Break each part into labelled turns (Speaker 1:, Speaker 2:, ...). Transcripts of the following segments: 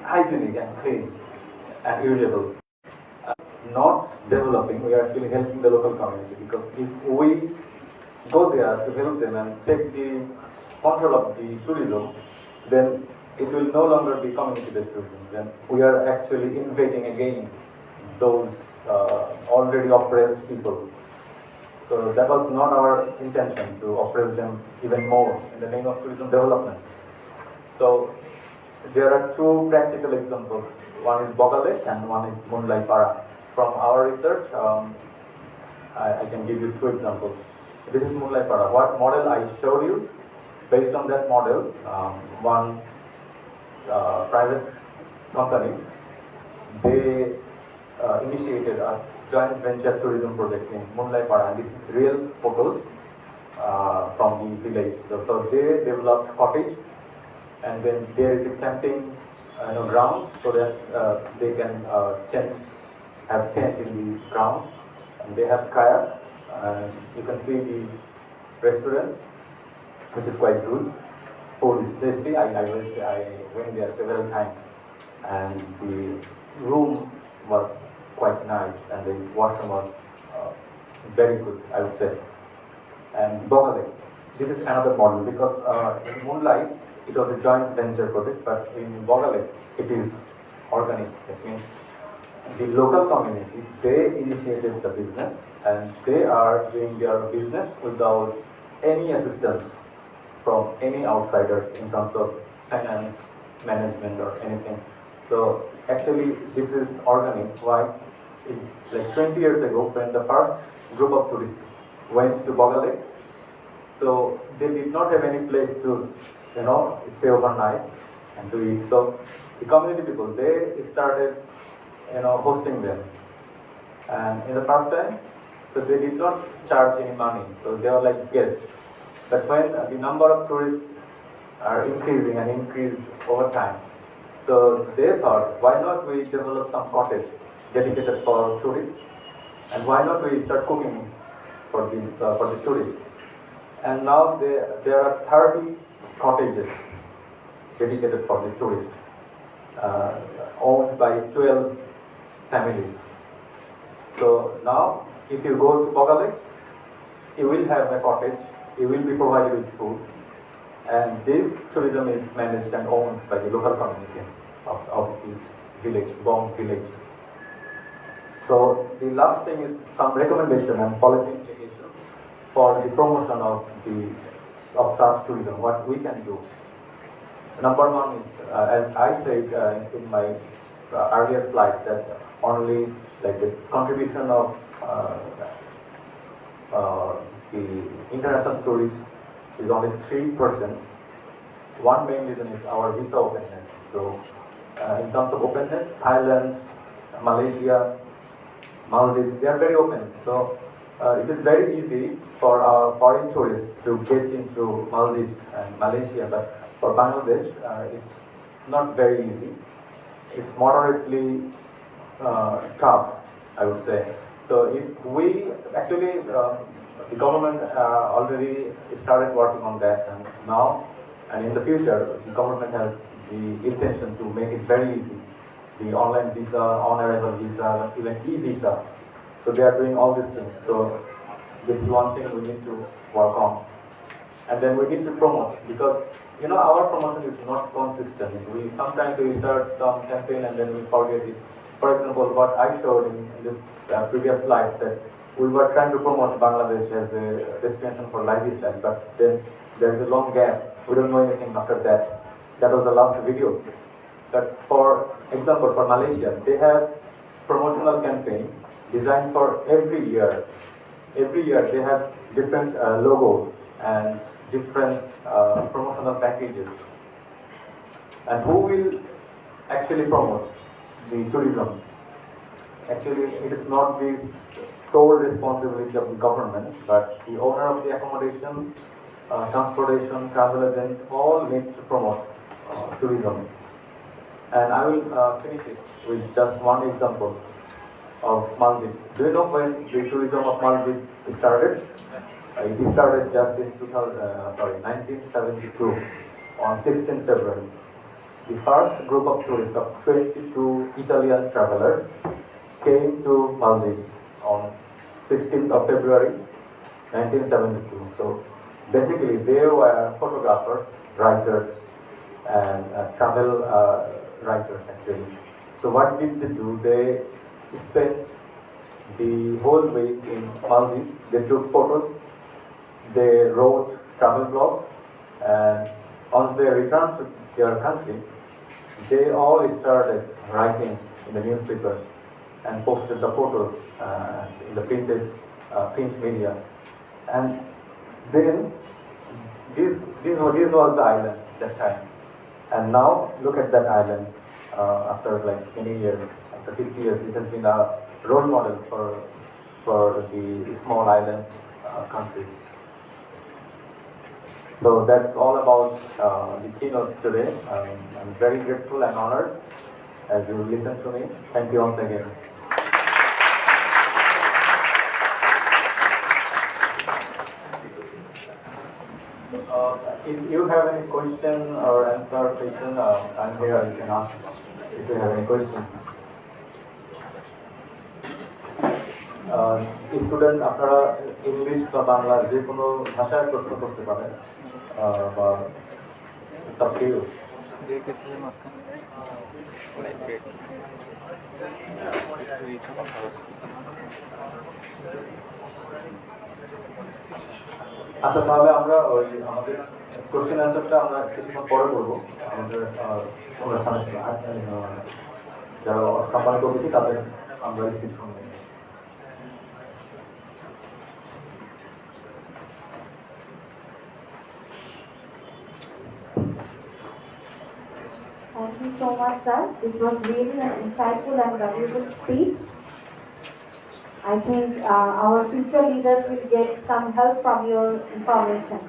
Speaker 1: hygienic and clean and usable. Not developing, we are actually helping the local community, because if we go there to help them and take the control of the tourism, then it will no longer be community-based tourism. Then we are actually inviting again those already oppressed people. So that was not our intention, to oppress them even more in the name of tourism development. So there are two practical examples. One is Bogale and one is Moonlight Para. From our research, I can give you two examples. This is Moonlight Para. What model I showed you, based on that model, one private company, they initiated a joint venture tourism project in Moonlight Para, and this is real photos from the village. So they developed cottage, and then there is a camping ground, so that they can have tent in the ground, and they have kayak, and you can see the restaurant, which is quite good. Food is tasty. I went there several times, and the room was quite nice, and the washroom was very good, I would say. And Bogale, this is another model, because in Moonlight it was a joint venture project, but in Bogale it is organic. That means the local community, they initiated the business, and they are doing their business without any assistance from any outsider in terms of finance, management, or anything. So actually this is organic. Why? Like 20 years ago, when the first group of tourists went to Bogale, so they did not have any place to stay overnight and to eat. So the community people, they started hosting them. And in the first time, so they did not charge any money, so they were like guests. But when the number of tourists are increasing and increased over time, so they thought, why not we develop some cottage dedicated for tourists, and why not we start cooking for the tourists. And now there are 30 cottages dedicated for the tourists, owned by 12 families. So now, if you go to Bogale, you will have a cottage, you will be provided with food, and this tourism is managed and owned by the local community of this village, Bong village. So the last thing is some recommendation and policy implications for the promotion of such tourism, what we can do. Number one is, as I said in my earlier slide, that only like the contribution of the international tourists is only 3%. One main reason is our visa openness. So in terms of openness, Thailand, Malaysia, Maldives, they are very open. So it is very easy for our foreign tourists to get into Maldives and Malaysia, but for Bangladesh, it's not very easy. It's moderately tough, I would say. So if we actually, the government already started working on that, and now and in the future, the government has the intention to make it very easy. The online visa, on-arrival visa, even e-visa. So they are doing all these things. So this is one thing we need to work on. And then we need to promote, because our promotion is not consistent. Sometimes we start some campaign and then we forget it. For example, what I showed in this previous slide, that we were trying to promote Bangladesh as a destination for lifestyle, but then there's a long gap. We don't know anything after that. That was the last video. But for example, for Malaysia, they have promotional campaign designed for every year. Every year they have different logos and different promotional packages. And who will actually promote the tourism? Actually, it is not the sole responsibility of the government, but the owner of the accommodation, transportation, travel agent, all need to promote tourism. And I will finish it with just one example of Maldives. Do you know when the tourism of Maldives started? It started just in 1972 on 16th February. the first group of tourists of 22 Italian travelers came to Maldives on 16th of February 1972. So basically they were photographers, writers, and travel writers actually. So what did they do? They spent the whole week in Maldives. They took photos, they wrote travel blogs, and once they returned to their country, they all started writing in the newspaper and posted the photos in the print media. And then this was the island that time. And now look at that island after like many years, after 50 years, it has been a role model for the small island countries. So that's all about the keynotes today. I'm very grateful and honored as you listen to me. Thank you once again. If you have any question or answer question, I'm here, you can ask if you have any questions. Student আপনারা English বা বাংলা যে কোনো ভাষায় প্রশ্ন করতে পারেন বা সব কেউ আচ্ছা, তাহলে আমরা ওই আমাদের কোশ্চেন অ্যান্সারটা আমরা কিছুক্ষণ পরে করবো। আমাদের অনুষ্ঠানে যারা সম্মানিত অতিথি তাদের আমরা স্পিচ শুনবো।
Speaker 2: Thank you so much, sir. This was really an insightful and valuable speech. I think our future leaders will get some help from your information.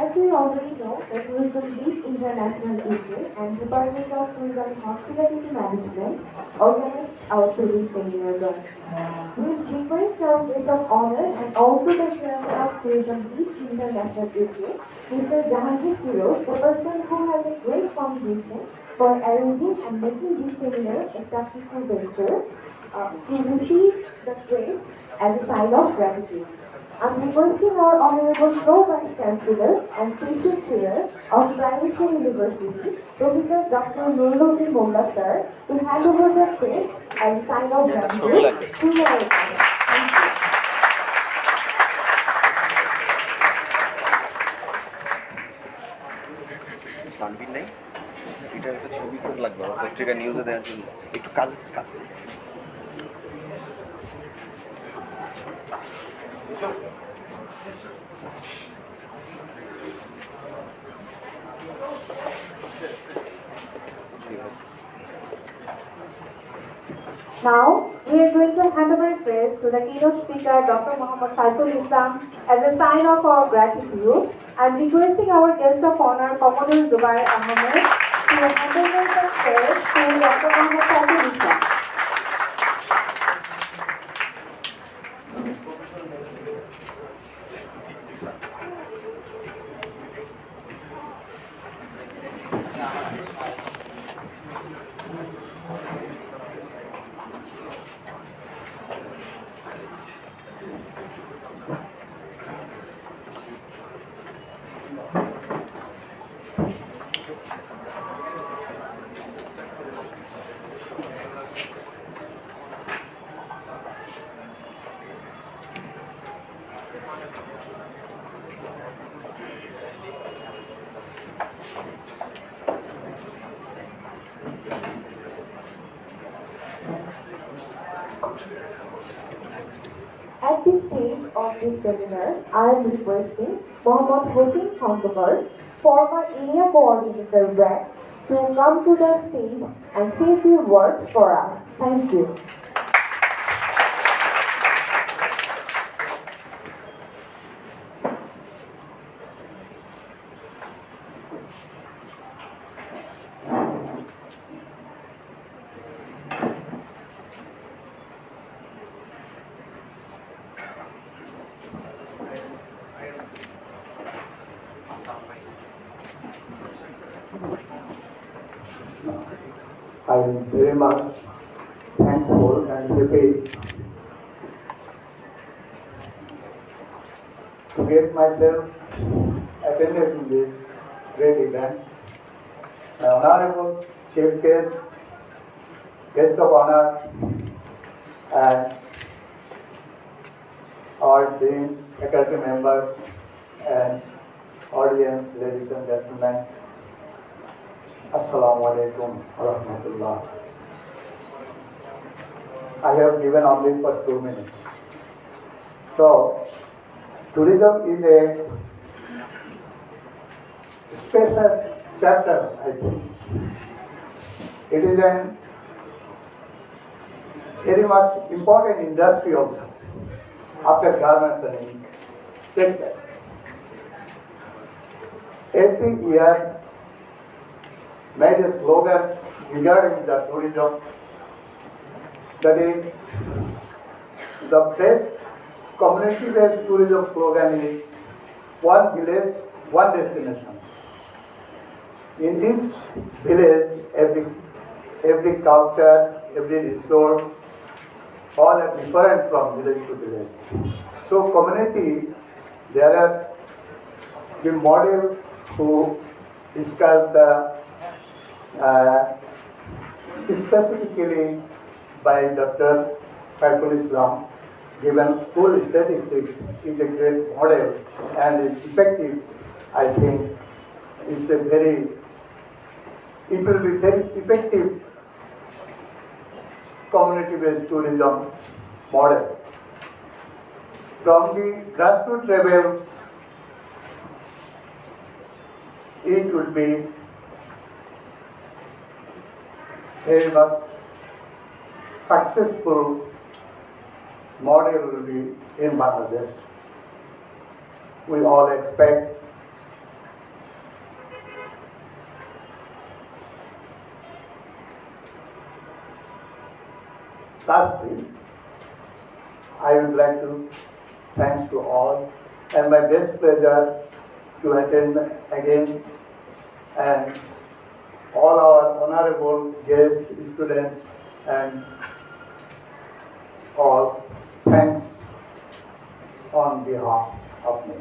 Speaker 2: As we already know, the Tourism Beach International Agency and Department of Tourism and Hospitality Management organized our tourist seminar. We request our guest of honor and also the chairman of Tourism Beach International Agency, Mr. Jahangir Firoz, the person who has a great contribution for arranging and making this seminar a successful venture, to receive the praise as a sign of gratitude. I'm requesting our Honorable Pro Vice Chancellor and Special Chair of Private University, Professor Dr. Nurluddin Molla sir, to hand over the praise as a sign of gratitude to the audience. Thank you.
Speaker 3: শান্তি নেই, এটা একটা ছবি খুব লাগবে পত্রিকা নিউজে দেওয়ার জন্য একটু কাজ
Speaker 2: Now, we are going to hand over praise to the keynote speaker, Dr. Muhammad Saiful Islam, as a sign of our gratitude. I'm requesting our guest of honor, Commodore Zubair Ahmed, to hand over the praise to Dr. Muhammad Saiful Islam. At this stage of this seminar, I am requesting Mohammad Hossein Khandavar, former area coordinator BRAC, to come to the stage and say a few words for us. Thank you.
Speaker 4: I am very much thankful and happy to get myself attended in this great event. My Honorable Chief Guest, Guest of Honor, and our Dean, faculty members, and audience, ladies and gentlemen, Assalamu alaikum wa rahmatullah. I have given only for 2 minutes. So, tourism is a special chapter, I think. It is a very much important industry also, after garments and ink. Textile. Every year, made a slogan regarding the tourism, that is, the best community-based tourism slogan is one village, one destination. In each village, every culture, every resource, all are different from village to village. So community, there are the model who discuss the specifically by Dr. Saiful Islam, given full statistics, is a great model and is effective. I think it will be very effective community-based tourism model. From the grassroots level, it would be very much successful model will be in Bangladesh. We all expect lastly, I would like to thanks to all and my best pleasure to attend again and all our honorable guests, students and all, thanks on behalf of me.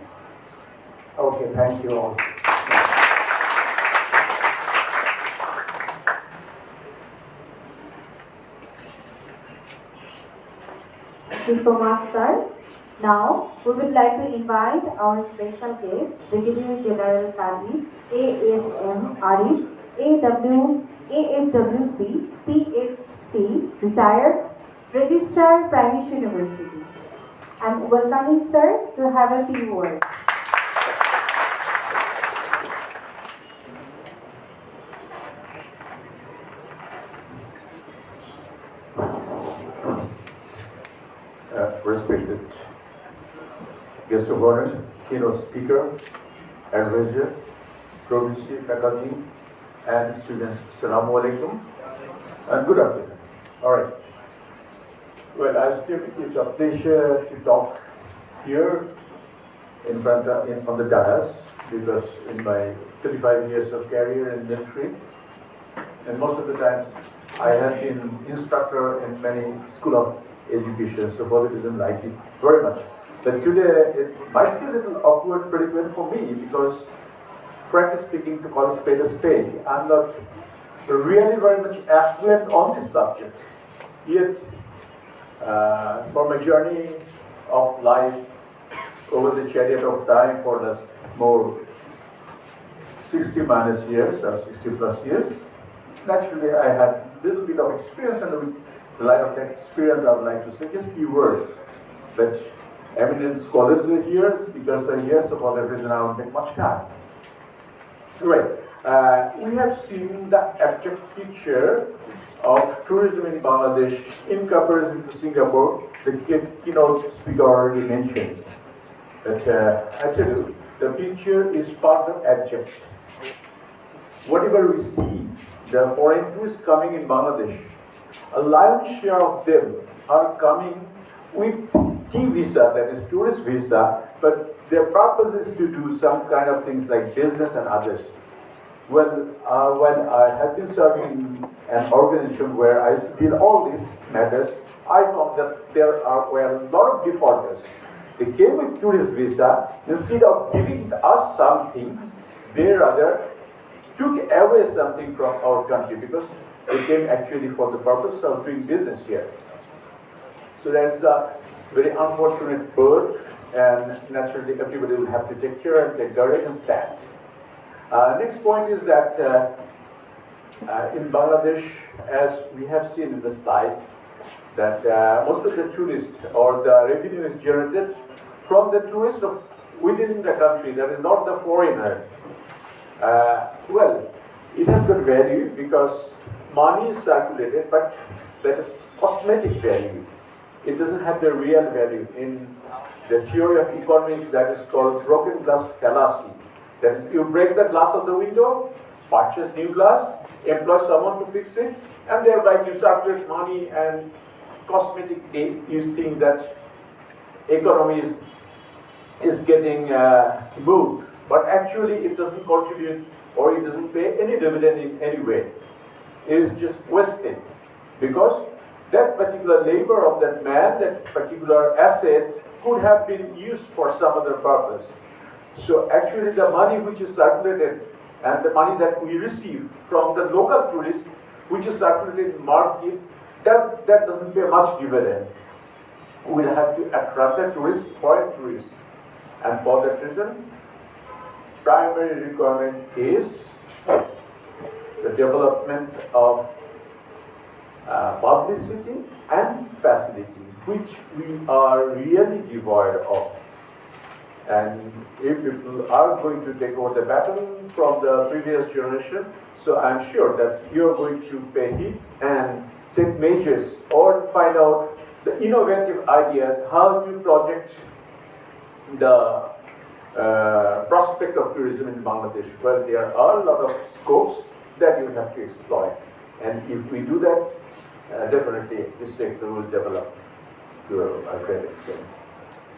Speaker 4: Okay, thank you all.
Speaker 2: Thank you so much, sir. Now, we would like to invite our special guest, Brigadier General Kazi, ASM Arif, AFWC, PXC, retired Registrar, Primary University. I'm welcoming sir to have a few words.
Speaker 1: Respected guest of honor, keynote speaker, advisor, province faculty, and students, Assalamu alaikum, and good afternoon. All right. Well, I still it's a pleasure to talk here in front of, on the dais, because in my 35 years of career in military, and most of the times I have been instructor in many school of education, so for that reason I like it very much. But today it might be a little awkward predicament for me, because frankly speaking, to call a spade, I'm not really very much affluent on this subject. Yet, for my journey of life over the chariot of time for the more 60 minus years or 60 plus years, naturally I had a little bit of experience, and with the light of that experience I would like to say just a few words. But eminent scholars are here, speakers are here, so for that reason I won't take much time. Right. We have seen the abject picture of tourism in Bangladesh in comparison to Singapore. The keynote speaker already mentioned. But I tell you, the picture is part of abject. Whatever we see, the foreign tourists coming in Bangladesh, a lion's share of them are coming with T visa, that is tourist visa, but their purpose is to do some kind of things like business and others.
Speaker 5: When I have been serving in an organization where I deal all these matters, I found that there were a lot of defaulters. They came with tourist visa. Instead of giving us something, they rather took away something from our country because they came actually for the purpose of doing business here. So that's a very unfortunate bird, and naturally everybody will have to take care and take guard against that. Next point is that in Bangladesh, as we have seen in the slide, that most of the tourists or the revenue is generated from the tourists of within the country, that is not the foreigner. It has got value because money is circulated, but that is cosmetic value. It doesn't have the real value. In the theory of economics, that is called broken glass fallacy. That is, you break the glass of the window, purchase new glass, employ someone to fix it, and thereby you circulate money and cosmetically you think that economy is getting moved. But actually it doesn't contribute or it doesn't pay any dividend in any way. It is just wasted because that particular labor of that man, that particular asset could have been used for some other purpose. So actually the money which is circulated and the money that we receive from the local tourists which is circulated in market, that doesn't pay much dividend. We'll have to attract the tourists, foreign tourists. And for that reason, primary requirement is the development of publicity and facility, which we are really devoid of. And if people are going to take over the baton from the previous generation, so I'm sure that you're going to pay heed and take measures or find out the innovative ideas how to project the prospect of tourism in Bangladesh. Well, there are a lot of scopes that you have to exploit. And if we do that, definitely this sector will develop to a great extent.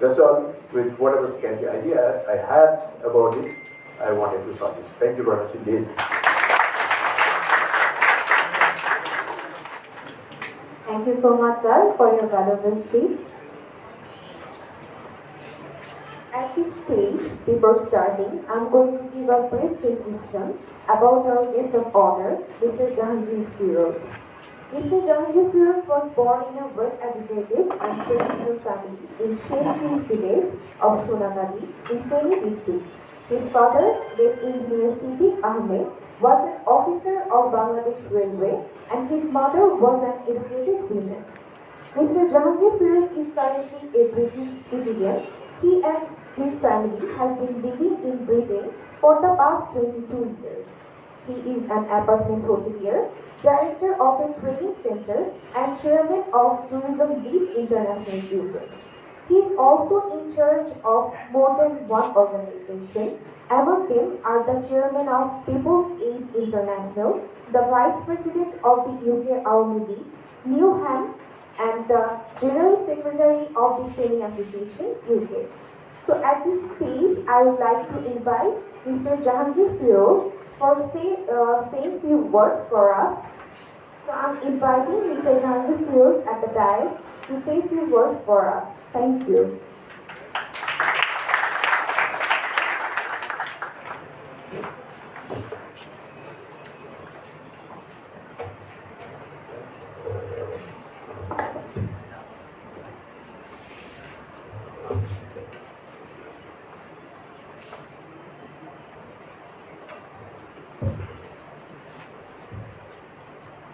Speaker 5: That's all. With whatever scanty idea I had about it, I wanted to start this. Thank you very much indeed.
Speaker 2: Thank you so much, sir, for your valuable speech. At this stage, before starting, I'm going to give a brief description about our guest of honor, Mr. Jahangir Firoz. Mr. Jahangir Firoz was born in a well-educated and traditional family in Sheffield village of Sonakadi in Feni district. His father, late engineer Siddiq Ahmed, was an officer of Bangladesh Railway and his mother was an educated woman. Mr. Jahangir Firoz is currently a British citizen. He and his family has been living in Britain for the past 22 years. He is an apartment hotelier, director of a training center, and chairman of Tourism Lead International UK. He is also in charge of more than one organization. Among them are the chairman of People's Aid International, the vice president of the UK Army League, Newham, and the general secretary of the Training Association UK. So at this stage, I would like to invite Mr. Jahangir Firoz for saying few words for us. So I'm inviting Mr. Jahangir Firoz at the dais to say few words for us. Thank you.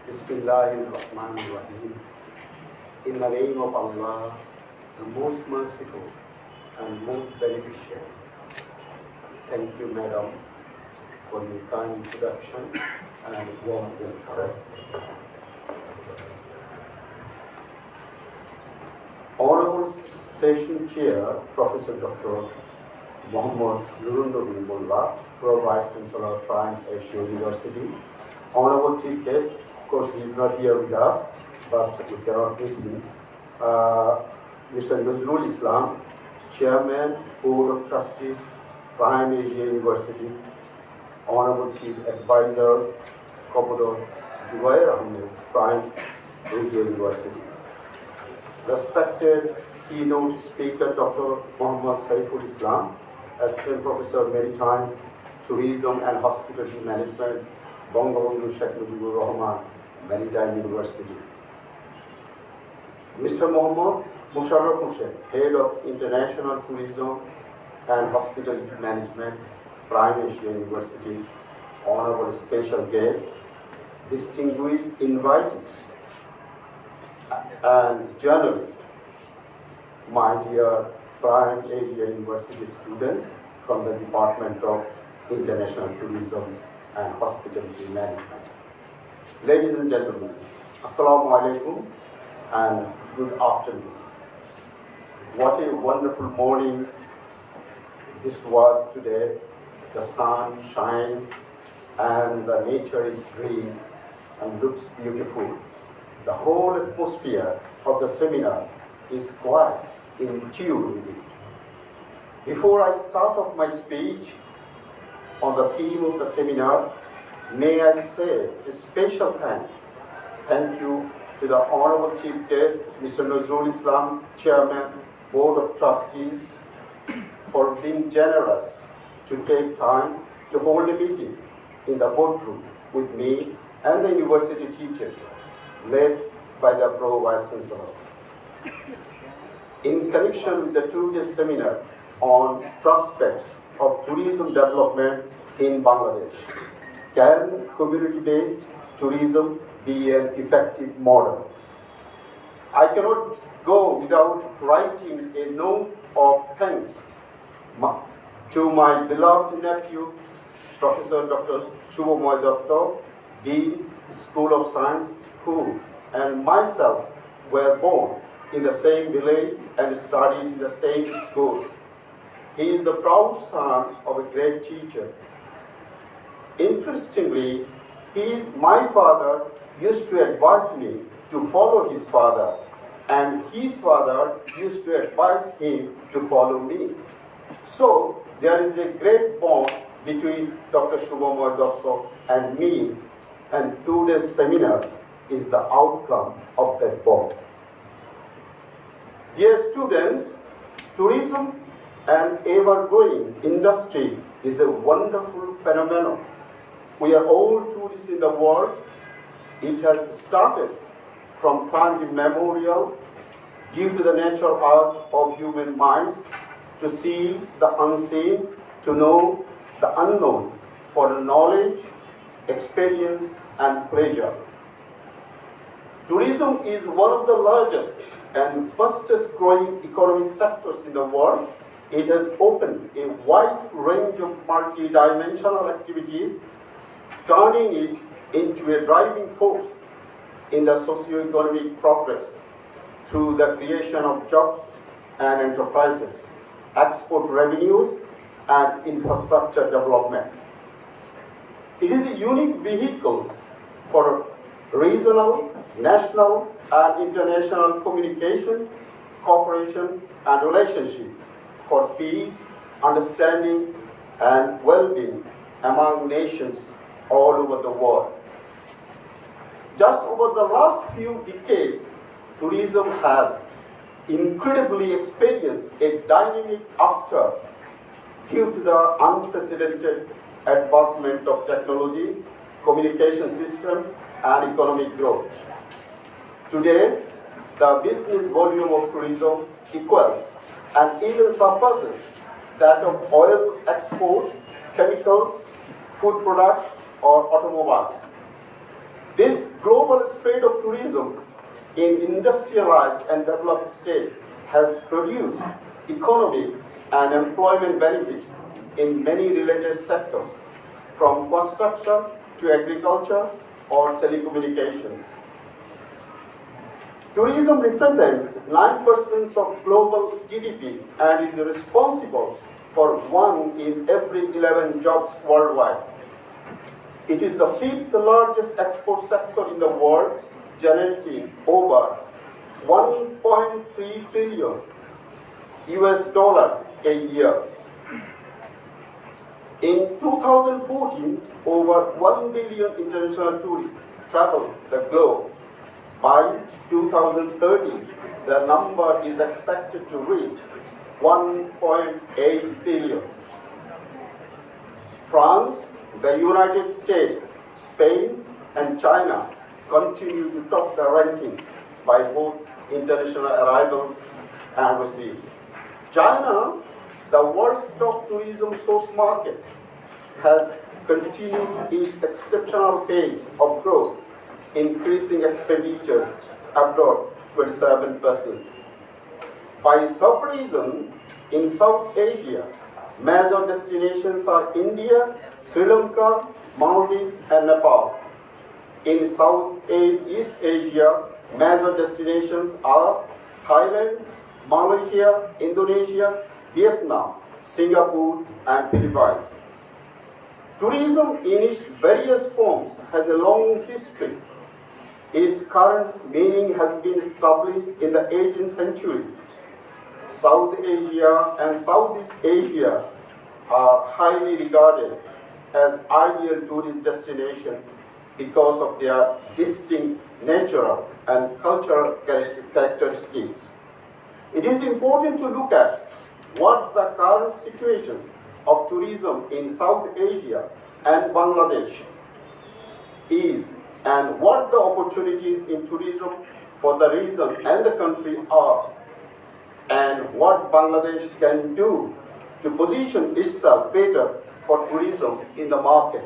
Speaker 6: Bismillahirrahmanirrahim. In the name of Allah, the most merciful and most beneficent. Thank you, Madam, for your kind introduction and warm welcome. Honorable Session Chair, Professor Dr. Muhammad Nurundur Mullah, Pro Vice Chancellor, Prime Asia University. Honorable Chief Guest, of course, he is not here with us, but we cannot miss him. Mr. Nazrul Islam, Chairman, Board of Trustees, Prime Asia University. Honorable Chief Advisor, Commodore Jubair Ahmed, Prime Radio University. Respected keynote speaker, Dr. Muhammad Saiful Islam, Assistant Professor Maritime, Tourism and Hospitality Management, Bangabandhu Sheikh Mujibur Rahman, Maritime University. Mr. Muhammad Musharraf Hussain, Head of International Tourism and Hospitality Management, Prime Asia University, Honorable Special Guest, distinguished invitees, and journalists, my dear Prime Asia University students from the Department of International Tourism and Hospitality Management. Ladies and gentlemen, Assalamu alaikum and good afternoon. What a wonderful morning this was today. The sun shines and the nature is green and looks beautiful. The whole atmosphere of the seminar is quite in tune with it. Before I start off my speech on the theme of the seminar, may I say a special thank you to the Honorable Chief Guest, Mr. Nazrul Islam, Chairman, Board of Trustees, for being generous to take time to hold a meeting in the boardroom with me and the university teachers, led by the Pro Vice Chancellor. In connection with the two-day seminar on prospects of tourism development in Bangladesh, can community-based tourism be an effective model? I cannot go without writing a note of thanks to my beloved nephew, Professor Dr. Shubhamoy Datta, Dean, School of Science, who and myself were born in the same village and studied in the same school. He is the proud son of a great teacher. Interestingly, my father used to advise me to follow his father, and his father used to advise him to follow me. So there is a great bond between Dr. Shubhamoy Datta and me, and today's seminar is the outcome of that bond. Dear students, tourism, an ever-growing industry, is a wonderful phenomenon. We are all tourists in the world. It has started from time immemorial due to the natural art of human minds to see the unseen, to know the unknown, for knowledge, experience, and pleasure. Tourism is one of the largest and fastest growing economic sectors in the world. It has opened a wide range of multi-dimensional activities, turning it into a driving force in the socio-economic progress through the creation of jobs and enterprises, export revenues, and infrastructure development. It is a unique vehicle for regional, national, and international communication, cooperation, and relationship for peace, understanding, and well-being among nations all over the world. Just over the last few decades, tourism has incredibly experienced a dynamic upturn due to the unprecedented advancement of technology, communication systems, and economic growth. Today, the business volume of tourism equals and even surpasses that of oil exports, chemicals, food products, or automobiles. This global spread of tourism in industrialized and developed states has produced economic and employment benefits in many related sectors, from construction to agriculture or telecommunications. Tourism represents 9% of global GDP and is responsible for 1 in every 11 jobs worldwide. It is the 5th largest export sector in the world, generating over 1.3 trillion US dollars a year. In 2014, over 1 billion international tourists traveled the globe. By 2030, the number is expected to reach 1.8 billion. France, the United States, Spain, and China continue to top the rankings by both international arrivals and receipts. China, the world's top tourism source market, has continued its exceptional pace of growth, increasing expenditures abroad 27%. By sub-region, in South Asia, major destinations are India, Sri Lanka, Maldives, and Nepal. In East Asia, major destinations are Thailand, Malaysia, Indonesia, Vietnam, Singapore, and Philippines. Tourism in its various forms has a long history. Its current meaning has been established in the 18th century. South Asia and Southeast Asia are highly regarded as ideal tourist destinations because of their distinct natural and cultural characteristics. It is important to look at what the current situation of tourism in South Asia and Bangladesh is and what the opportunities in tourism for the region and the country are, and what Bangladesh can do to position itself better for tourism in the market.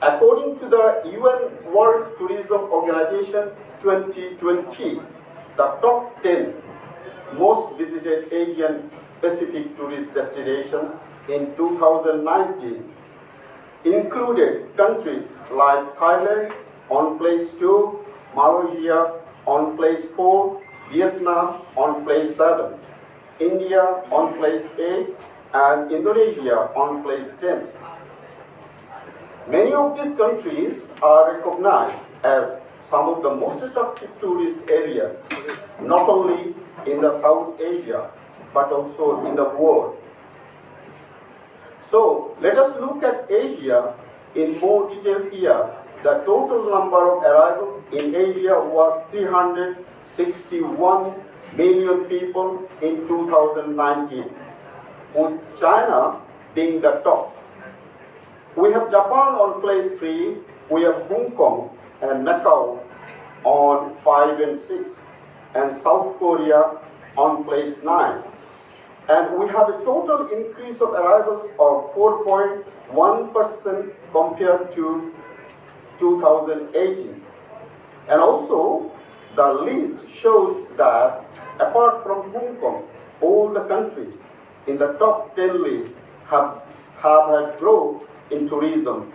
Speaker 6: According to the UN World Tourism Organization 2020, the top 10 most visited Asian Pacific tourist destinations in 2019 included countries like Thailand on place 2, Malaysia on place 4, Vietnam on place 7, India on place 8, and Indonesia on place 10. Many of these countries are recognized as some of the most attractive tourist areas, not only in the South Asia, but also in the world. So let us look at Asia in more details here. The total number of arrivals in Asia was 361 million people in 2019, with China being the top. We have Japan on place 3, we have Hong Kong and Macau on 5 and 6, and South Korea on place 9. And we have a total increase of arrivals of 4.1% compared to 2018. And also, the list shows that apart from Hong Kong, all the countries in the top 10 list have had growth in tourism,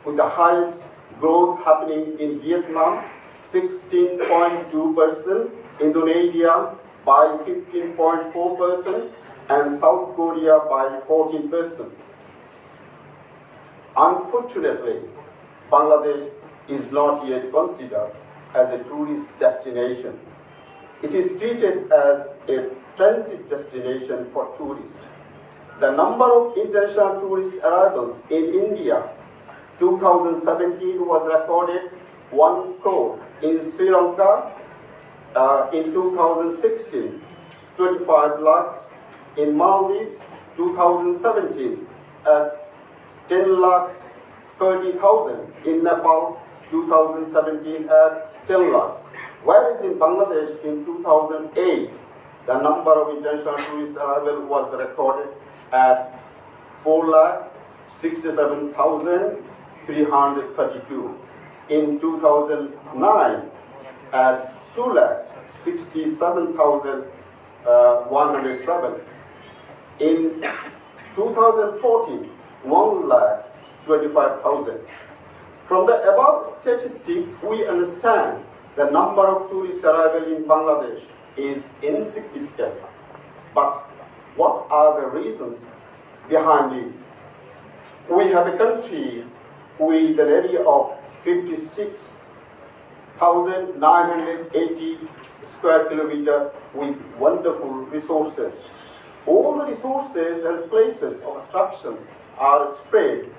Speaker 6: with the highest growth happening in Vietnam, 16.2%, Indonesia by 15.4%, and South Korea by 14%. Unfortunately, Bangladesh is not yet considered as a tourist destination. It is treated as a transit destination for tourists. The number of international tourist arrivals in India 2017 was recorded 1 crore. In Sri Lanka in 2016, 25 lakhs. In Maldives 2017 at 10 lakhs 30,000. In Nepal 2017 at 10 lakhs. Whereas in Bangladesh in 2008, the number of international tourist arrival was recorded at 4,67,332. In 2009, at 2,67,107. In 2014, 1,25,000. From the above statistics, we understand the number of tourist arrival in Bangladesh is insignificant. But what are the reasons behind it? We have a country with an area of 56,980 square kilometers with wonderful resources. All the resources and places of attractions are spread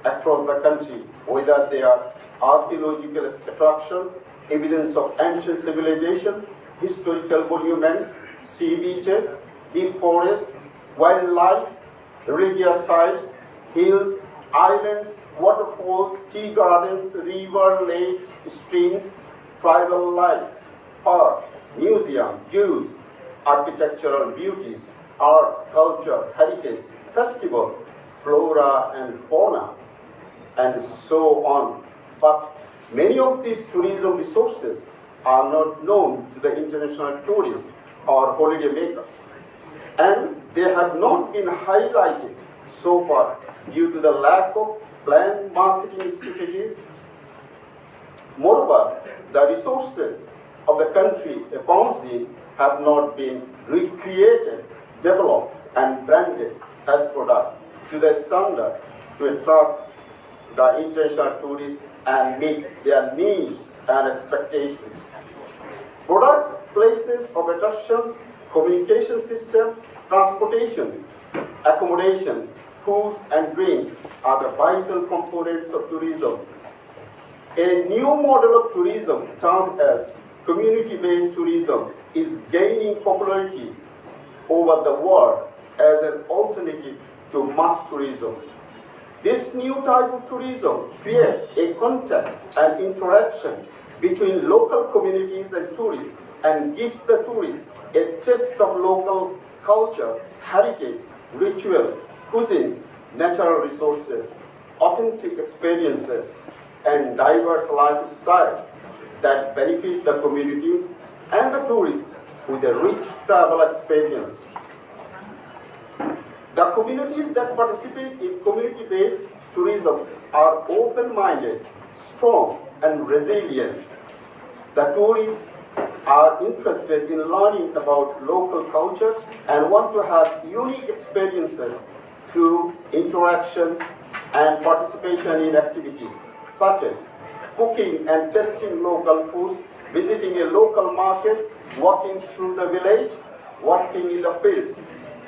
Speaker 6: across the country, whether they are archaeological attractions, evidence of ancient civilization, historical monuments, sea beaches, deep forest, wildlife, religious sites, hills, islands, waterfalls, tea gardens, river, lakes, streams, tribal life, park, museum, Jews, architectural beauties, arts, culture, heritage, festival, flora and fauna, and so on. But many of these tourism resources are not known to the international tourists or holiday makers, and they have not been highlighted so far due to the lack of planned marketing strategies. Moreover, the resources of the country abounds in have not been recreated, developed, and branded as products to the standard to attract the international tourists and meet their needs and expectations. Products, places of attractions, communication system, transportation, accommodation, foods and drinks are the vital components of tourism. A new model of tourism termed as community-based tourism is gaining popularity over the world as an alternative to mass tourism. This new type of tourism creates a contact and interaction between local communities and tourists and gives the tourists a taste of local culture, heritage, ritual, cuisines, natural resources, authentic experiences, and diverse lifestyle that benefit the community and the tourists with a rich travel experience. The communities that participate in community-based tourism are open-minded, strong, and resilient. The tourists are interested in learning about local culture and want to have unique experiences through interactions and participation in activities such as cooking and tasting local foods, visiting a local market, walking through the village, working in the fields,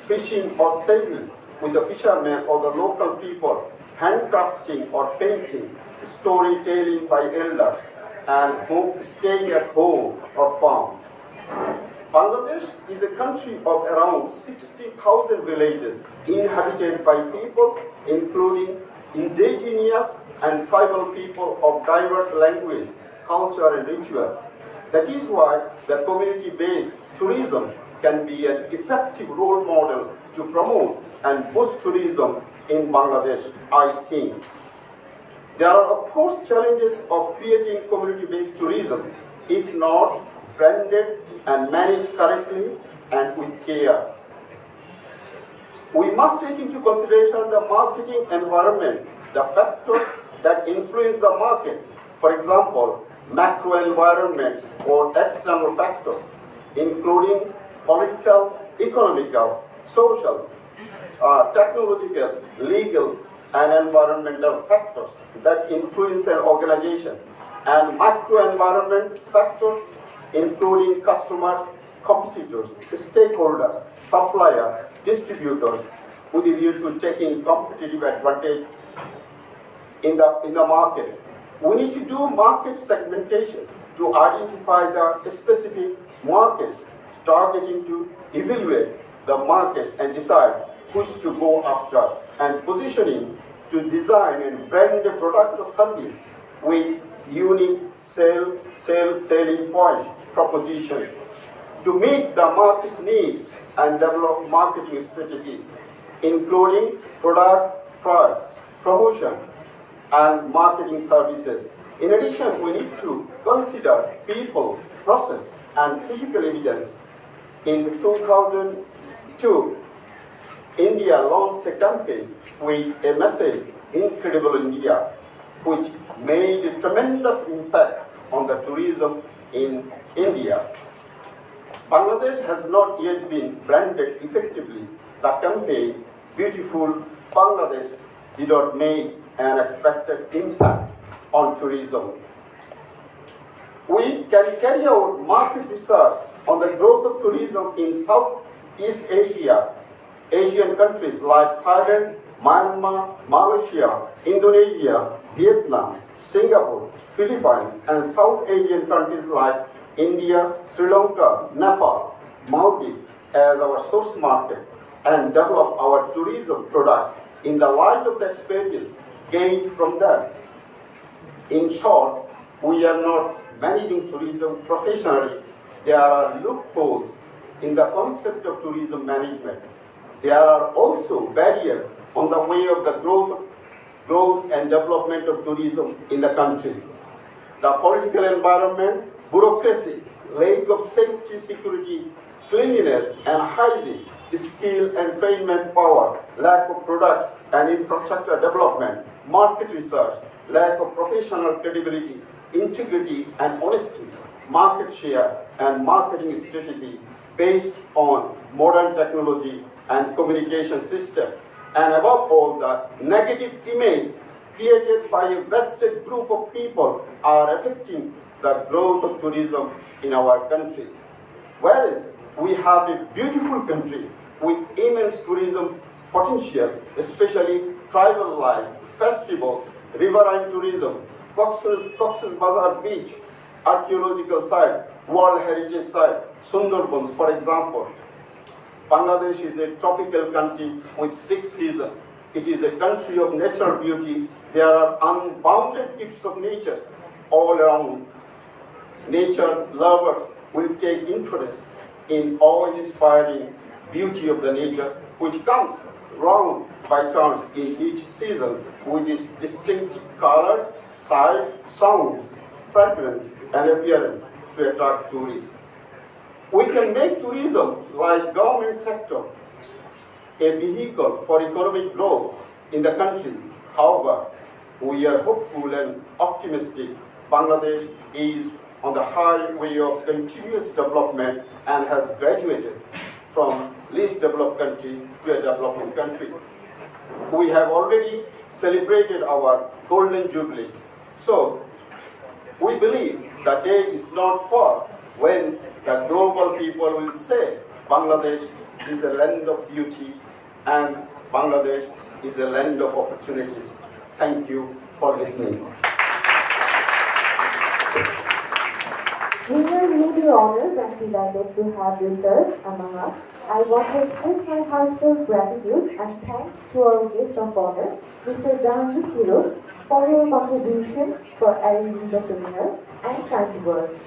Speaker 6: fishing or sailing with the fishermen or the local people, handcrafting or painting, storytelling by elders, and staying at home or farm. Bangladesh is a country of around 60,000 villages inhabited by people including indigenous and tribal people of diverse language, culture and ritual. That is why the community-based tourism can be an effective role model to promote and boost tourism in Bangladesh, I think. There are of course challenges of creating community-based tourism if not branded and managed correctly and with care. We must take into consideration the marketing environment, the factors that influence the market, for example, macro environment or external factors, including political, economical, social, technological, legal, and environmental factors that influence an organization, and macro environment factors including customers, competitors, stakeholders, suppliers, distributors, with a view to taking competitive advantage in the market. We need to do market segmentation to identify the specific markets, targeting to evaluate the markets and decide which to go after, and positioning to design and brand a product or service with unique selling point proposition to meet the market's needs and develop marketing strategy, including product price, promotion, and marketing services. In addition, we need to consider people, process, and physical evidence. In 2002, India launched a campaign with a message, Incredible India, which made a tremendous impact on the tourism in India. Bangladesh has not yet been branded effectively. The campaign, Beautiful Bangladesh, did not make an expected impact on tourism. We can carry out market research on the growth of tourism in Southeast Asia, Asian countries like Thailand, Myanmar, Malaysia, Indonesia, Vietnam, Singapore, Philippines, and South Asian countries like India, Sri Lanka, Nepal, Maldives as our source market and develop our tourism products in the light of the experience gained from them. In short, we are not managing tourism professionally. There are loopholes in the concept of tourism management. There are also barriers on the way of the growth and development of tourism in the country. The political environment, bureaucracy, lack of safety, security, cleanliness and hygiene, skill and trained manpower, lack of products and infrastructure development, market research, lack of professional credibility, integrity and honesty, market share and marketing strategy based on modern technology and communication system, and above all, the negative image created by a vested group of people are affecting the growth of tourism in our country. Whereas we have a beautiful country with immense tourism potential, especially tribal life, festivals, riverine tourism, Cox's Bazar beach, archaeological site, World Heritage Site, Sundarbans, for example. Bangladesh is a tropical country with 6 seasons. It is a country of natural beauty. There are unbounded gifts of nature all around. Nature lovers will take interest in awe-inspiring beauty of the nature, which comes round by turns in each season with its distinctive colors, sight, sounds, fragrance, and appearance to attract tourists. We can make tourism, like government sector, a vehicle for economic growth in the country. However, we are hopeful and optimistic. Bangladesh is on the highway of continuous development and has graduated from least developed country to a developing country. We have already celebrated our golden jubilee. So, we believe the day is not far when the global people will say Bangladesh is a land of beauty and Bangladesh is a land of opportunities. Thank you for listening.
Speaker 2: We are really honored and delighted to have you, sir, among us. I want to express my heartfelt gratitude and thanks to our guest of honor, Mr. Dhanji Kiro, for your contribution for arranging the seminar and kind words.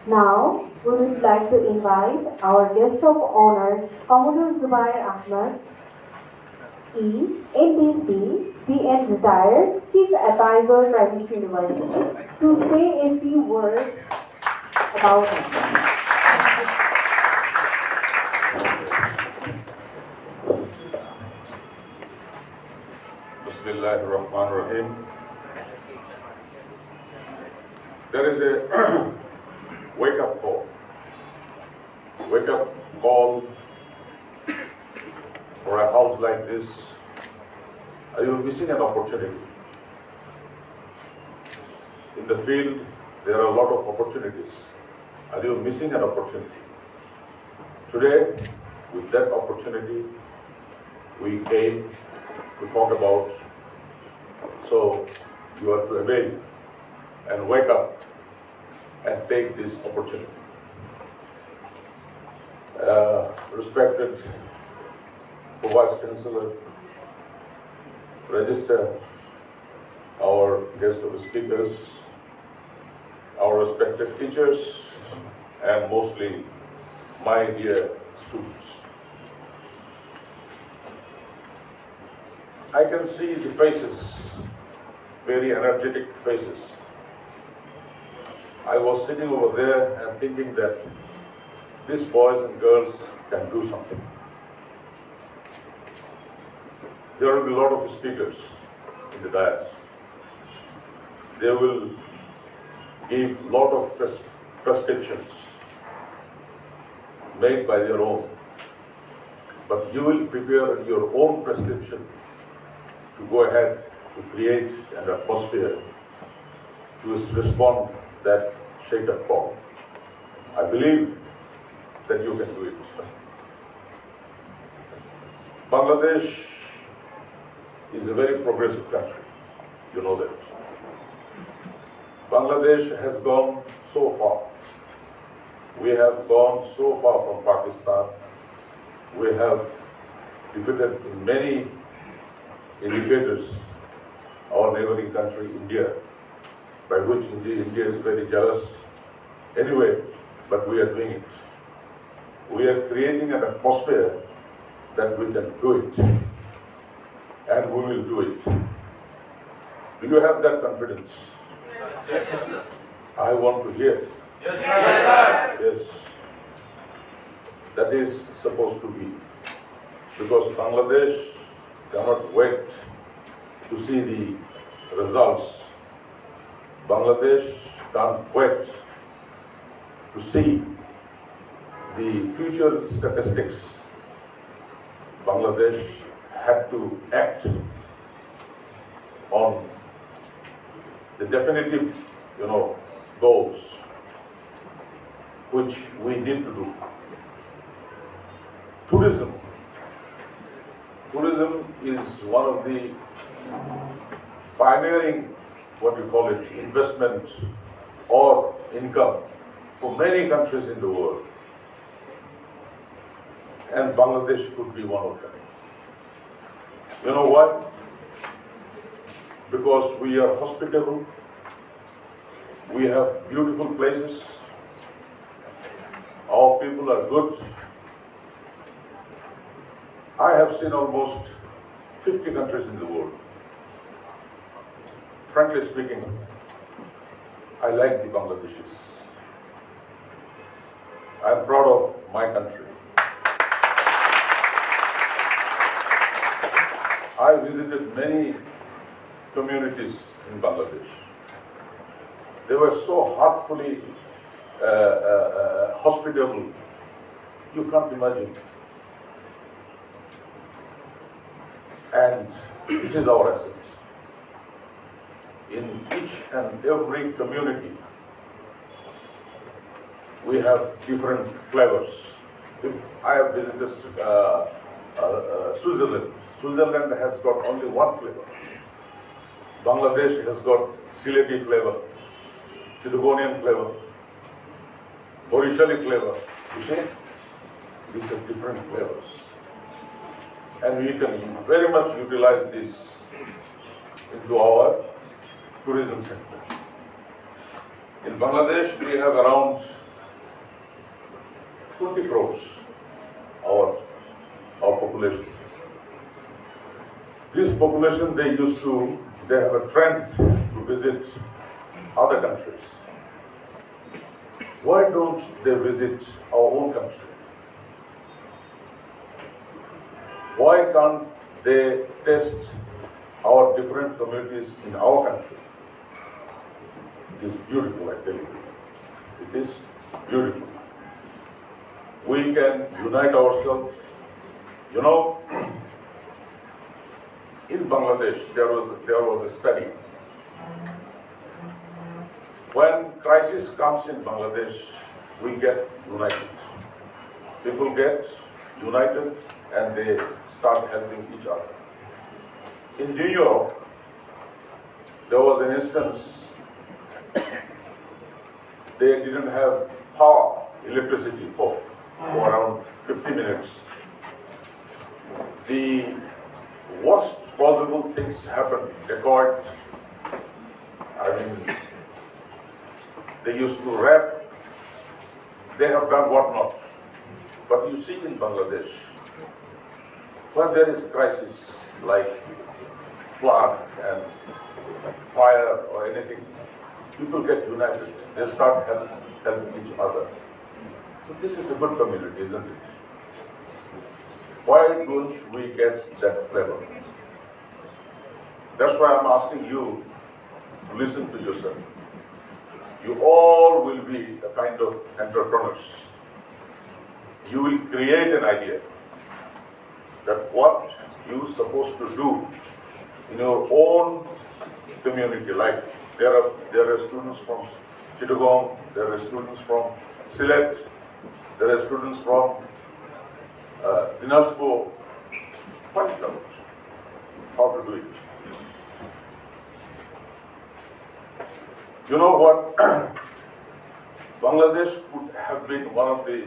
Speaker 2: Now, we would like to invite our guest of honor, Commodore Zubair Ahmed, E, NDC, PN retired, Chief Advisor, Private University, to say a few words about it.
Speaker 7: Bismillahirrahmanirrahim. There is a wake-up call. Wake-up call for a house like this. Are you missing an opportunity? In the field, there are a lot of opportunities. Are you missing an opportunity? Today, with that opportunity, we came to talk about. So, you have to avail and wake up and take this opportunity. Respected Vice Chancellor, Register, our guest of speakers, our respected teachers, and mostly my dear students. I can see the faces, very energetic faces. I was sitting over there and thinking that these boys and girls can do something. There will be a lot of speakers in the dais. They will give a lot of prescriptions made by their own. But you will prepare your own prescription to go ahead to create an atmosphere to respond that shake-up call. I believe that you can do it. Bangladesh is a very progressive country. You know that. Bangladesh has gone so far. We have gone so far from Pakistan. We have defeated in many indicators our neighboring country, India, by which India is very jealous. Anyway, but we are doing it. We are creating an atmosphere that we can do it. And we will do it. Do you have that confidence?
Speaker 8: Yes, sir.
Speaker 7: I want to hear.
Speaker 8: Yes, sir.
Speaker 7: Yes. That is supposed to be. Because Bangladesh cannot wait to see the results. Bangladesh can't wait to see the future statistics. Bangladesh had to act on the definitive, goals which we need to do. Tourism is one of the pioneering, investment or income for many countries in the world. And Bangladesh could be one of them. You know why? Because we are hospitable, we have beautiful places, our people are good. I have seen almost 50 countries in the world. Frankly speaking, I like the Bangladeshis. I am proud of my country. I visited many communities in Bangladesh. They were so heartfully hospitable, you can't imagine. And this is our asset. In each and every community, we have different flavors. If I have visited Switzerland. Switzerland has got only one flavor. Bangladesh has got Sylheti flavor, Chittagonian flavor, Borishali flavor. You see, these are different flavors. And we can very much utilize this into our tourism sector. In Bangladesh, we have around 20 crores, our population. This population, they have a trend to visit other countries. Why don't they visit our own country? Why can't they test our different communities in our country? It is beautiful, I tell you. It is beautiful. We can unite ourselves. In Bangladesh, there was a study. When crisis comes in Bangladesh, we get united. People get united and they start helping each other. In New York, there was an instance, they didn't have power, electricity for around 50 minutes. The worst possible things happened. Dacoits, they used to rap, they have done whatnot. But you see in Bangladesh, when there is crisis like flood and fire or anything, people get united. They start helping each other. So this is a good community, isn't it? Why don't we get that flavor? That's why I'm asking you to listen to yourself. You all will be a kind of entrepreneurs. You will create an idea that what you're supposed to do in your own community, like There are students from Chittagong, there are students from Sylhet, there are students from Dinajpur. Find out how to do it. You know what? Bangladesh would have been one of the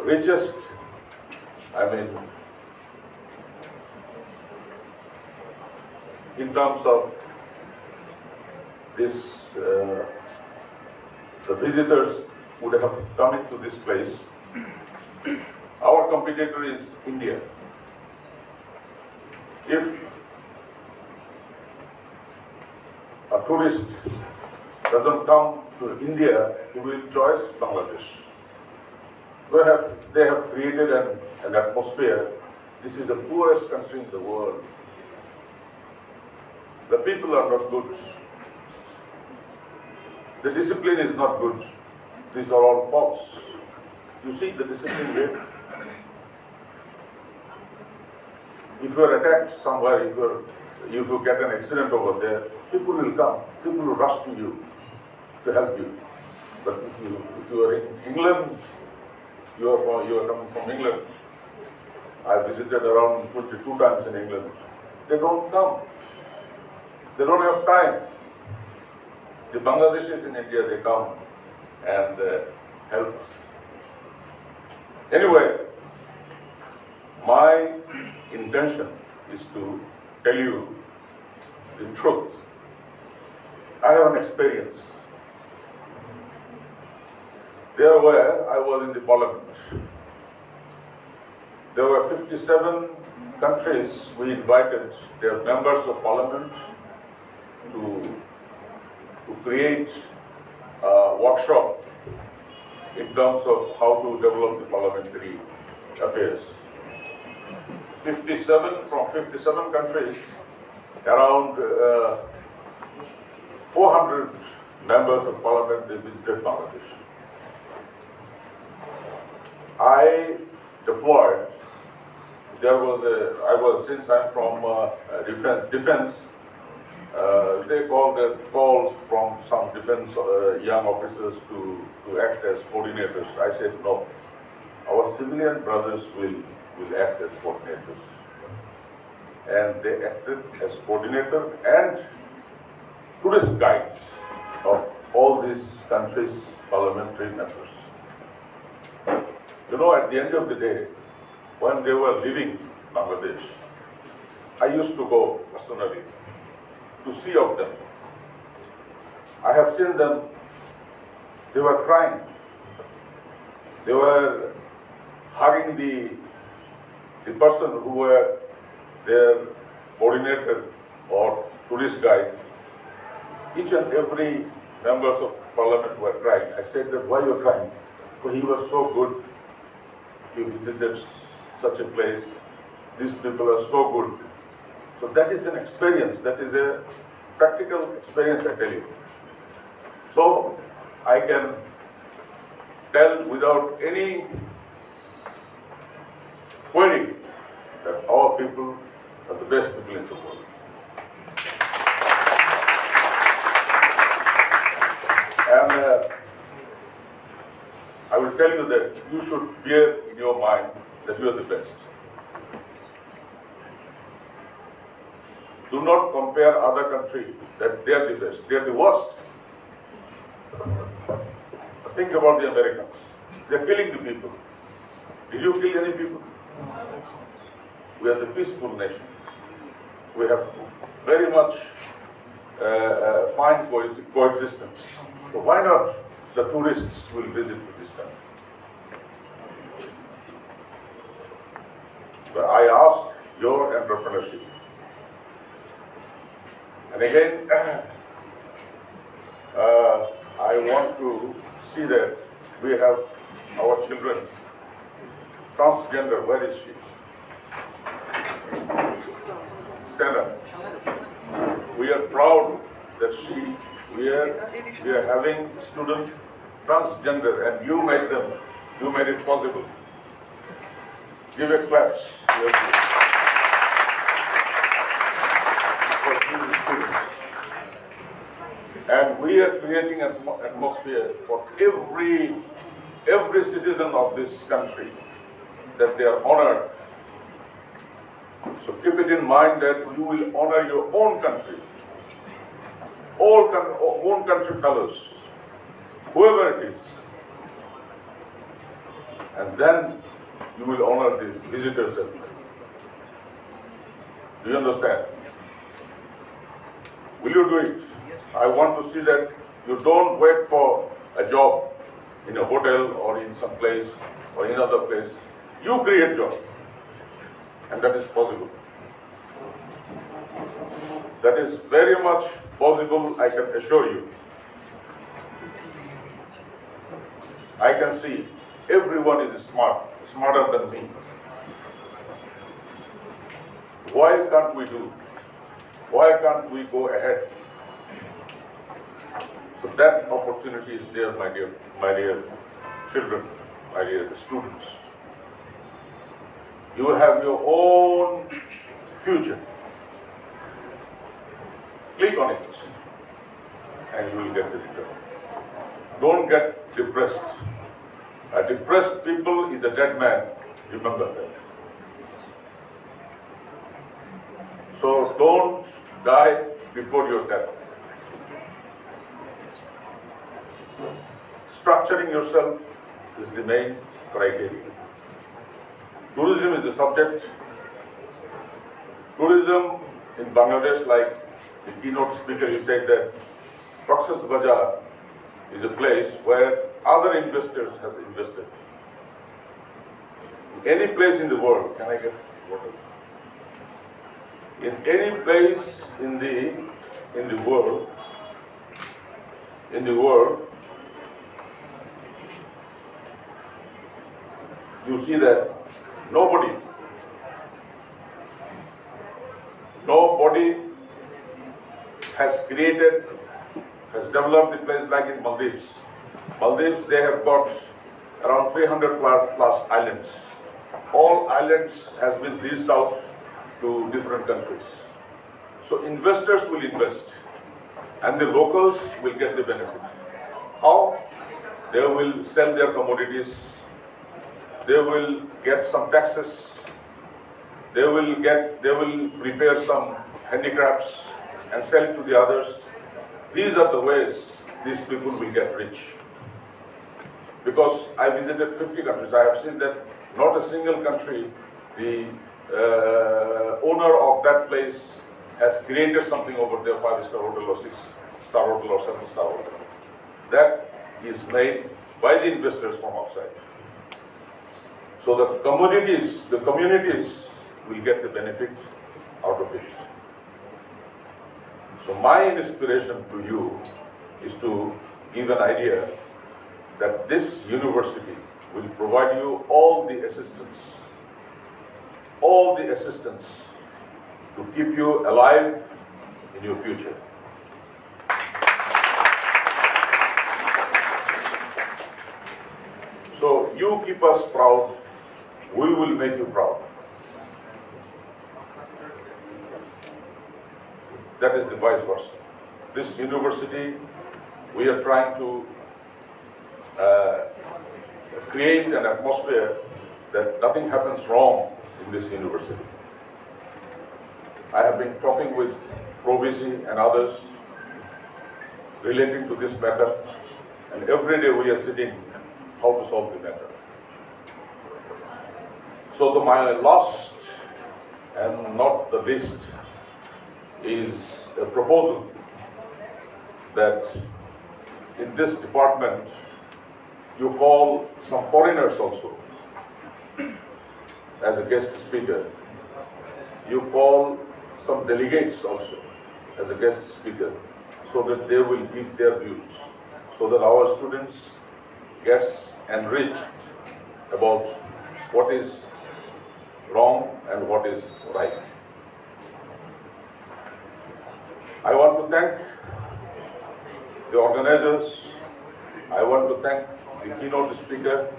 Speaker 7: richest, in terms of this, the visitors would have come into this place. Our competitor is India. If a tourist doesn't come to India, he will choose Bangladesh. They have created an atmosphere. This is the poorest country in the world. The people are not good. The discipline is not good. These are all false. You see the discipline rate? If you are attacked somewhere, if you get an accident over there, people will come. People will rush to you to help you. But if you are in England, you are coming from England. I visited around 22 times in England. They don't come. They don't have time. The Bangladeshis in India, they come and help us. Anyway, my intention is to tell you the truth. I have an experience. There where I was in the parliament. There were 57 countries we invited their members of parliament to create a workshop in terms of how to develop the parliamentary affairs. 57 countries, around 400 members of parliament, they visited Bangladesh. I deployed. Since I'm from defense, they called their calls from some defense young officers to act as coordinators. I said no. Our civilian brothers will act as coordinators. And they acted as coordinator and tourist guides of all these countries' parliamentary members. You know, at the end of the day, when they were leaving Bangladesh, I used to go personally to see of them. I have seen them, they were crying. They were hugging the person who were their coordinator or tourist guide. Each and every members of parliament were crying. I said that, why you are crying? Because he was so good. He visited such a place. These people are so good. So that is an experience. That is a practical experience, I tell you. So I can tell without any query that our people are the best people in the world. And I will tell you that you should bear in your mind that you are the best. Do not compare other countries that they are the best. They are the worst. Think about the Americans. They are killing the people. Did you kill any people? We are the peaceful nation. We have very much fine coexistence. So why not the tourists will visit this country? But I ask your entrepreneurship. And again, I want to see that we have our children, transgender, where is she? Stand up. We are proud that we are having student transgender, and you made it possible. Give a clap. For these students. And we are creating an atmosphere for every citizen of this country, that they are honored. So keep it in mind that you will honor your own country, own country fellows, whoever it is. And then you will honor the visitors as well. Do you understand? Will you do it? I want to see that you don't wait for a job in a hotel or in some place or in another place. You create jobs. And that is possible. That is very much possible, I can assure you. I can see everyone is smarter than me. Why can't we do? Why can't we go ahead? So that opportunity is there, my dear children, my dear students. You have your own future. Click on it and you will get the return. Don't get depressed. A depressed people is a dead man. Remember that. So don't die before your death. Structuring yourself is the main criteria. Tourism is the subject. Tourism in Bangladesh, like the keynote speaker, he said that Cox's Bazar is a place where other investors have invested. In any place in the world, can I get water? In any place in the world, you see that nobody has developed a place like in Maldives. Maldives, they have got around 300 plus islands. All islands has been leased out to different countries. So investors will invest and the locals will get the benefit. How? They will sell their commodities, they will get some taxes, they will prepare some handicrafts and sell it to the others. These are the ways these people will get rich. Because I visited 50 countries, I have seen that not a single country, the owner of that place has created something over there, 5-star hotel or 6-star hotel or 7-star hotel. That is made by the investors from outside. So the communities will get the benefit out of it. So my inspiration to you is to give an idea that this university will provide you all the assistance to keep you alive in your future. So you keep us proud, we will make you proud. That is the vice versa. This university, we are trying to create an atmosphere that nothing happens wrong in this university. I have been talking with Provisi and others relating to this matter, and every day we are sitting how to solve the matter. So my last and not the least is a proposal that in this department you call some foreigners also as a guest speaker. You call some delegates also as a guest speaker, so that they will give their views, so that our students gets enriched about what is wrong and what is right. I want to thank the organizers. I want to thank the keynote speaker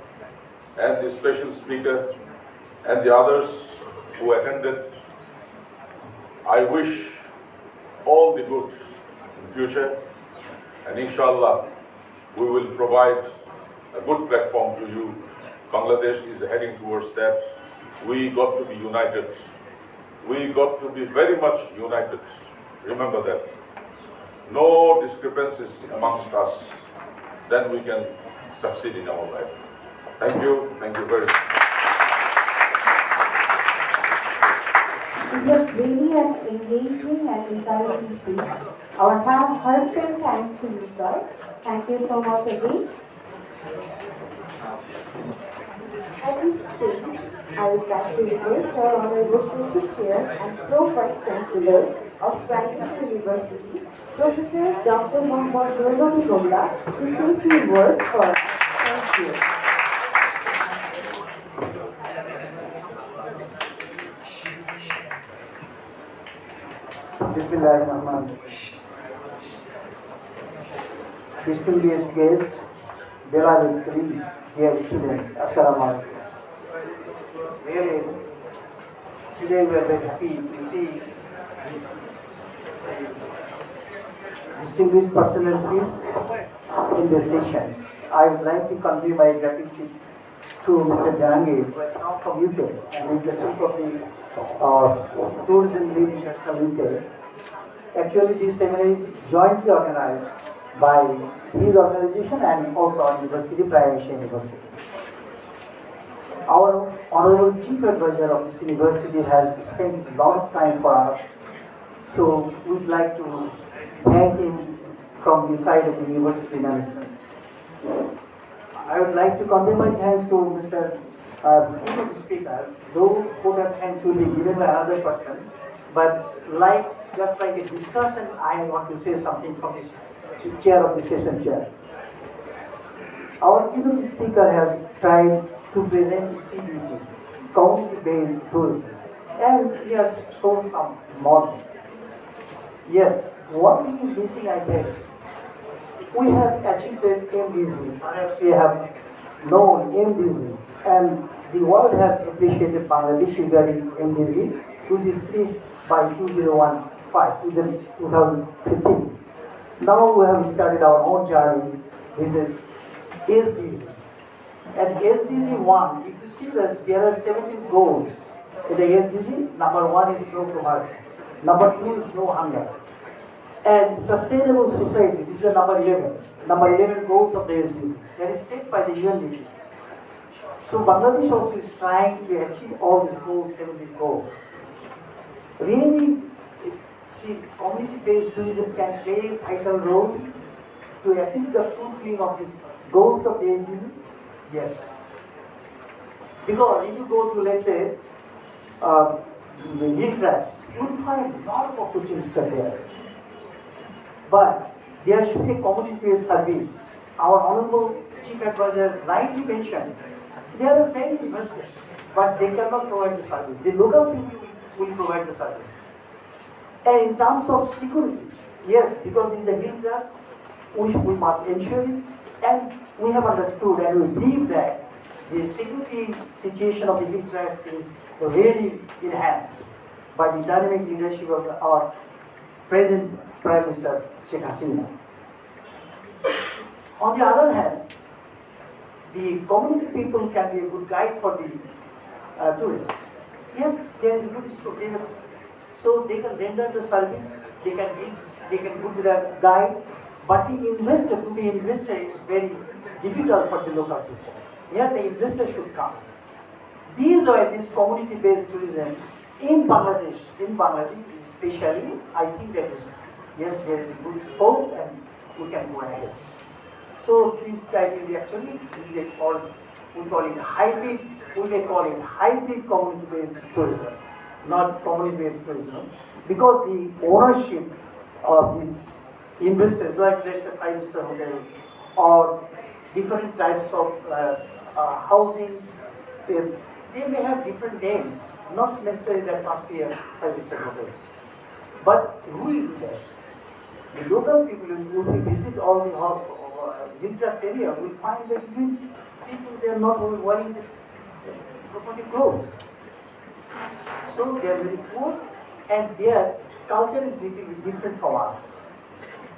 Speaker 7: and the special speaker and the others who attended. I wish all the good in future. And inshallah, we will provide a good platform to you. Bangladesh is heading towards that. We got to be united. We got to be very much united. Remember that. No discrepancies amongst us. Then we can succeed in our life. Thank you. Thank you very much.
Speaker 2: It was really an engaging and encouraging speech. Our heartfelt thanks to you, sir. Thank you so much again. At this stage, I would like to request our Honorable Associate Chair and Pro-Vice Chancellor of Private University, Professor Dr. Mohammad Nurul to say few words for us. Thank you.
Speaker 9: Bismillahirrahmanirrahim. Distinguished guests, beloved colleagues, dear students, Assalamu alaikum. Really, today we are very happy to see these distinguished personalities in the sessions. I would like to convey my gratitude to Mr. Jahangir, who has come from UK and is the chief of the Tourism Lead International UK. Actually, this seminar is jointly organized by his organization and also our university, Prime University. Our Honorable Chief Advisor of this university has spent a lot of time for us, so we'd like to thank him from the side of the university management. I would like to convey my thanks to Mr. Deputy Speaker, though quota thanks will be given by another person, but just like a discussion, I want to say something from this chair of the session chair. Our Deputy Speaker has tried to present CBT, community-based tourism, and he has shown some model. Yes, what thing is missing, I think. We have achieved the MDG, perhaps we have known MDG, and the world has appreciated Bangladesh regarding MDG, which is finished by 2015. Now we have started our own journey. This is SDG. At SDG 1, if you see that there are 17 goals in the SDG, number 1 is no poverty, number 2 is no hunger, and sustainable society, this is the number 11. Number 11 goals of the SDG, that is set by the UNDP. So Bangladesh also is trying to achieve all these goals, 17 goals. Really, see, community-based tourism can play a vital role to assist the fulfilling of these goals of the SDG. Yes. Because if you go to, let's say, the hill tracks, you will find a lot of opportunities there. But there should be a community-based service. Our Honorable Chief Advisor has rightly mentioned, there are many investors, but they cannot provide the service. The local people will provide the service. And in terms of security, yes, because these are hill tracks, we must ensure it. And we have understood and we believe that the security situation of the hill tracks is really enhanced by the dynamic leadership of our present Prime Minister, Sheikh Hasina. On the other hand, the community people can be a good guide for the tourists. Yes, there is a good story. So they can render the service, they can go to the guide, but the investor, to be an investor, is very difficult for the local people. Here the investor should come. These are this community-based tourism in Bangladesh especially, I think that is, yes, there is a good scope and we can go ahead. So this type is actually, we call it hybrid, we may call it hybrid community-based tourism, not community-based tourism, because the ownership of the investors, like let's say 5-star hotel or different types of housing, they may have different names, not necessarily that must be a 5-star hotel. But who will do that? The local people, if we visit all the Hintrax area, will find that people, they are not wearing the property clothes. So they are very poor and their culture is little bit different from us.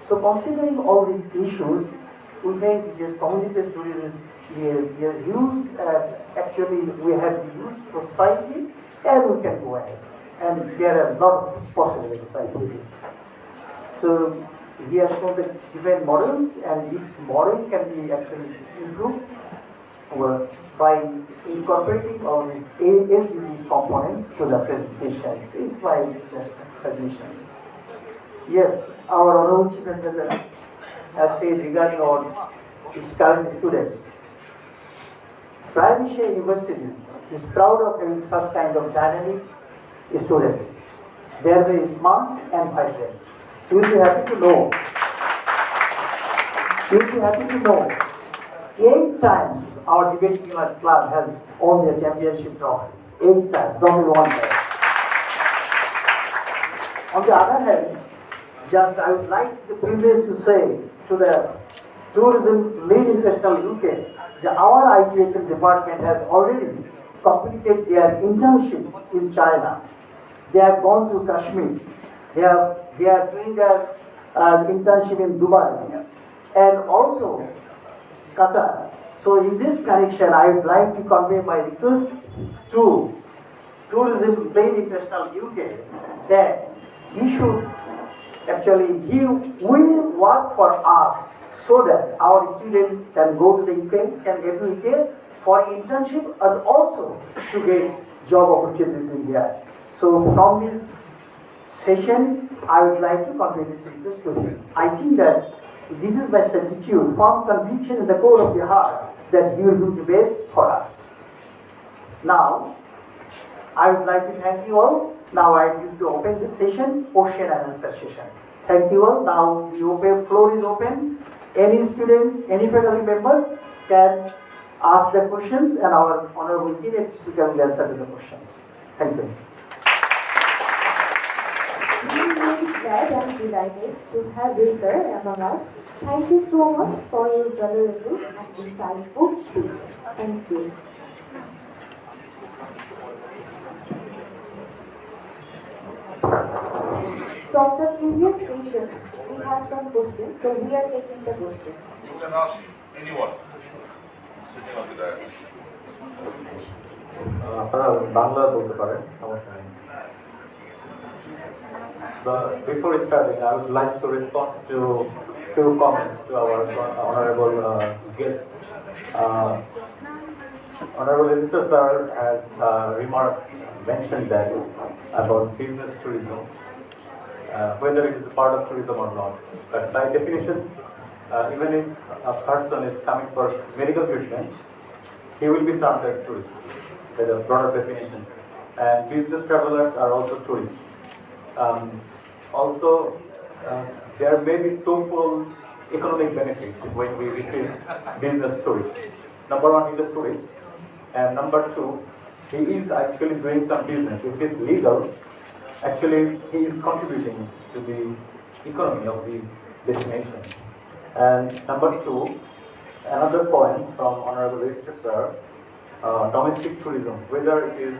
Speaker 9: So considering all these issues, we think this community-based tourism is we are used, actually we have used prosperity and we can go ahead. And there are a lot of possibilities, I believe. So we have shown the different models, and each model can be actually improved by incorporating all these SDGs component to the presentations. It's my just suggestions. Yes, our Honorable Chief Advisor has said regarding our current students. Prime Minister University is proud of having such kind of dynamic students. They are very smart and vibrant. You will be happy to know. You will be happy to know 8 times our debate club has won their championship trophy. 8 times, not only 1 time. On the other hand, just I would like the privilege to say to the tourism lead international UK that our ITHM department has already completed their internship in China. They have gone to Kashmir. They are doing their internship in Dubai and also Qatar. So in this connection, I would like to convey my request to Tourism Lead International UK that he should actually, he will work for us so that our students can go to the UK, can get to UK for internship and also to get job opportunities in there. So from this session, I would like to convey this request to him. I think that this is my certitude, firm conviction in the core of the heart that he will do the best for us. Now, I would like to thank you all. Now I am going to open this session, question and answer session. Thank you all. Now the floor is open. Any students, any faculty member can ask the questions and our honorable keynote speaker will answer the questions. Thank you.
Speaker 2: We are very glad and delighted to have you sir among us. Thank you so much for your brotherly and insightful speech. Thank you. From the previous session, we have some questions, so we are taking the questions.
Speaker 8: You can ask anyone sitting on the dais.
Speaker 1: আপনারা বাংলা বলতে পারেন, সমস্যা নেই। But before starting, I would like to respond to few comments to our honorable guests. Honorable Minister Sir has mentioned that about business tourism, whether it is a part of tourism or not. But by definition, even if a person is coming for medical treatment, he will be termed as tourist. That's a broader definition. And business travelers are also tourists. There may be twofold economic benefits when we receive business tourists. Number one, he's a tourist, and number two, he is actually doing some business. If it's legal, actually he is contributing to the economy of the destination. And number two, another point from Honorable Minister Sir, domestic tourism, whether it is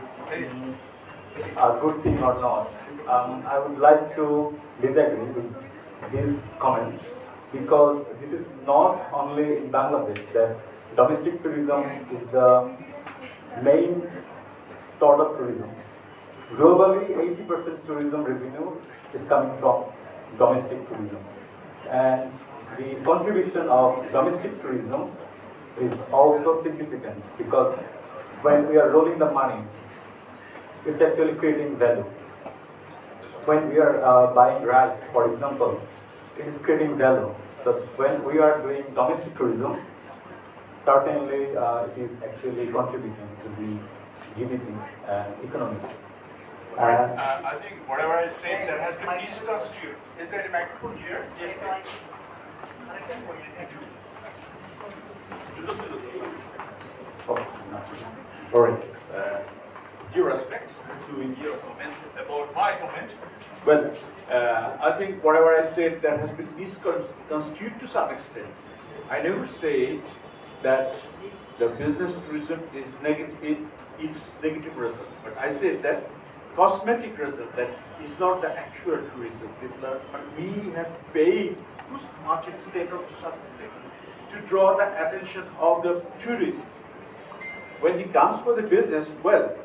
Speaker 1: a good thing or not. I would like to disagree with this comment because this is not only in Bangladesh that domestic tourism is the main sort of tourism. Globally, 80% tourism revenue is coming from domestic tourism. And the contribution of domestic tourism is also significant because when we are rolling the money, it's actually creating value. When we are buying rice, for example, it is creating value. So when we are doing domestic tourism, certainly it is actually contributing to the GDP and economy.
Speaker 8: I think whatever I said that has been discussed here. Is there a microphone here? Yes.
Speaker 1: Sorry.
Speaker 8: Due respect to your comment about my comment. Well, I think whatever I said that has been misconstrued to some extent. I never said that the business tourism is negative result, but I said that cosmetic result, that is not the actual tourism. But we have paid to much extent or to some extent to draw the attention of the tourist. When he comes for the business, well,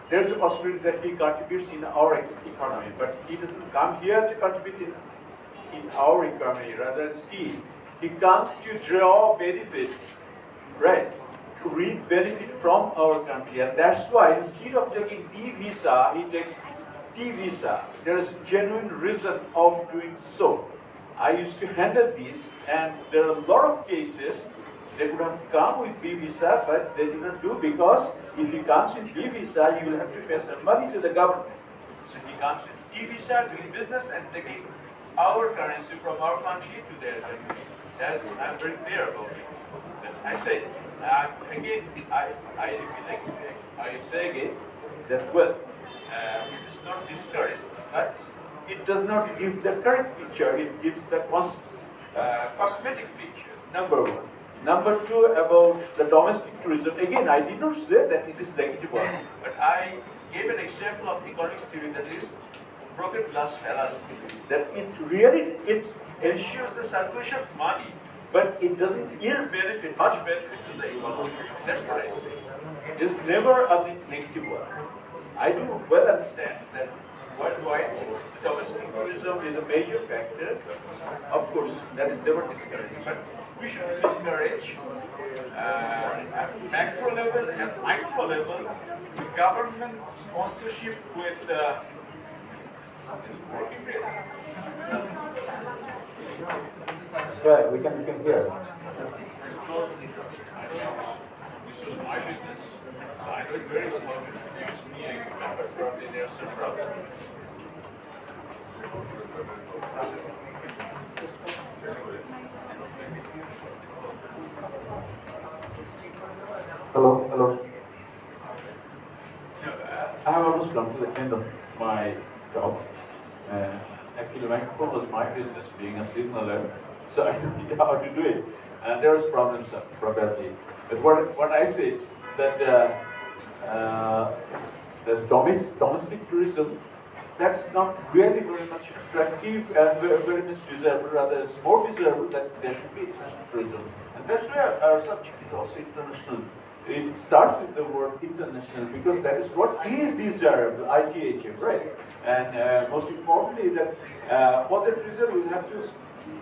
Speaker 8: there's a possibility that he contributes in our economy, but he doesn't come here to contribute in our economy. Rather, he comes to draw benefit, right? To reap benefit from our country, and that's why instead of taking E visa, he takes T visa. There is genuine reason of doing so. I used to handle this, and there are a lot of cases they would have come with B visa, but they did not do, because if he comes with B visa, you will have to pay some money to the government. So he comes with T visa, doing business and taking our currency from our country to their country. That's, I'm very clear about it. But I say, again, I say again that, well, it is not discouraged, but it does not give the correct picture, it gives the cosmetic picture, number one. Number two, about the domestic tourism. Again, I did not say that it is negative one, but I gave an example of economics theory, that is broken glass fallacy. That it ensures the circulation of money, but it doesn't yield much benefit to the economy. That's what I say. It's never a negative one. I do well understand that worldwide domestic tourism is a major factor. Of course, that is never discouraged, but we should encourage at macro level and micro level government sponsorship with
Speaker 1: Yeah, we can hear.
Speaker 8: This was my business, so I know it very well how to introduce me. I remember probably there are several.
Speaker 1: Hello.
Speaker 8: I have almost come to the end of my job. Actually, microphone was my business, being a signaler, so I know how to do it. And there was problems probably. But what I said, that there's domestic tourism, that's not really very much attractive and very much desirable. Rather, it's more desirable that there should be international tourism. And that's where our subject is also international. It starts with the word international, because that is what is desirable, ITHM, right? And most importantly, that for that reason we have to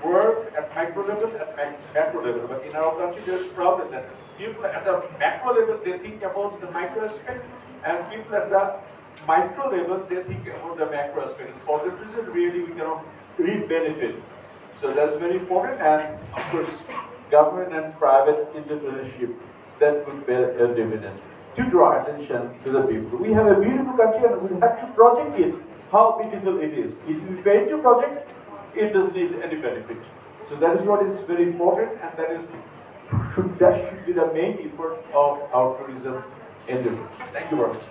Speaker 8: work at micro level and macro level. But in our country, there's a problem that people at the macro level, they think about the micro aspect, and people at the micro level, they think about the macro aspect. For that reason, really, we cannot reap benefit. So that's very important, and of course, government and private entrepreneurship, that would bear a dividend to draw attention to the people. We have a beautiful country, and we have to project it, how beautiful it is. If we fail to project, it doesn't need any benefit. So that is what is very important, and that should be the main effort of our tourism endeavor. Thank you very much.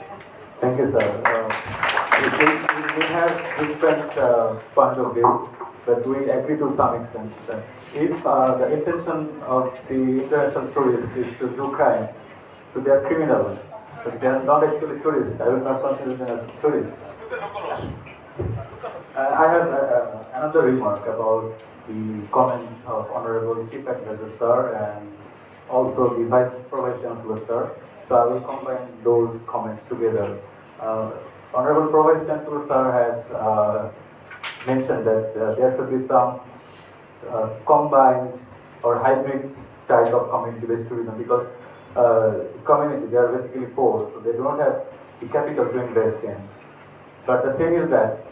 Speaker 1: Thank you, sir. We have different point of view, but we agree to some extent that if the intention of the international tourists is to do crime, so they are criminals, but they are not actually tourists. I will not consider them as tourists. I have another remark about the comment of Honorable Chief Advisor Sir and also the Vice Provice Chancellor Sir. So I will combine those comments together. Honorable Provice Chancellor Sir has mentioned that there should be some combined or hybrid type of community-based tourism, because community, they are basically poor, so they don't have the capital to invest in. But the thing is that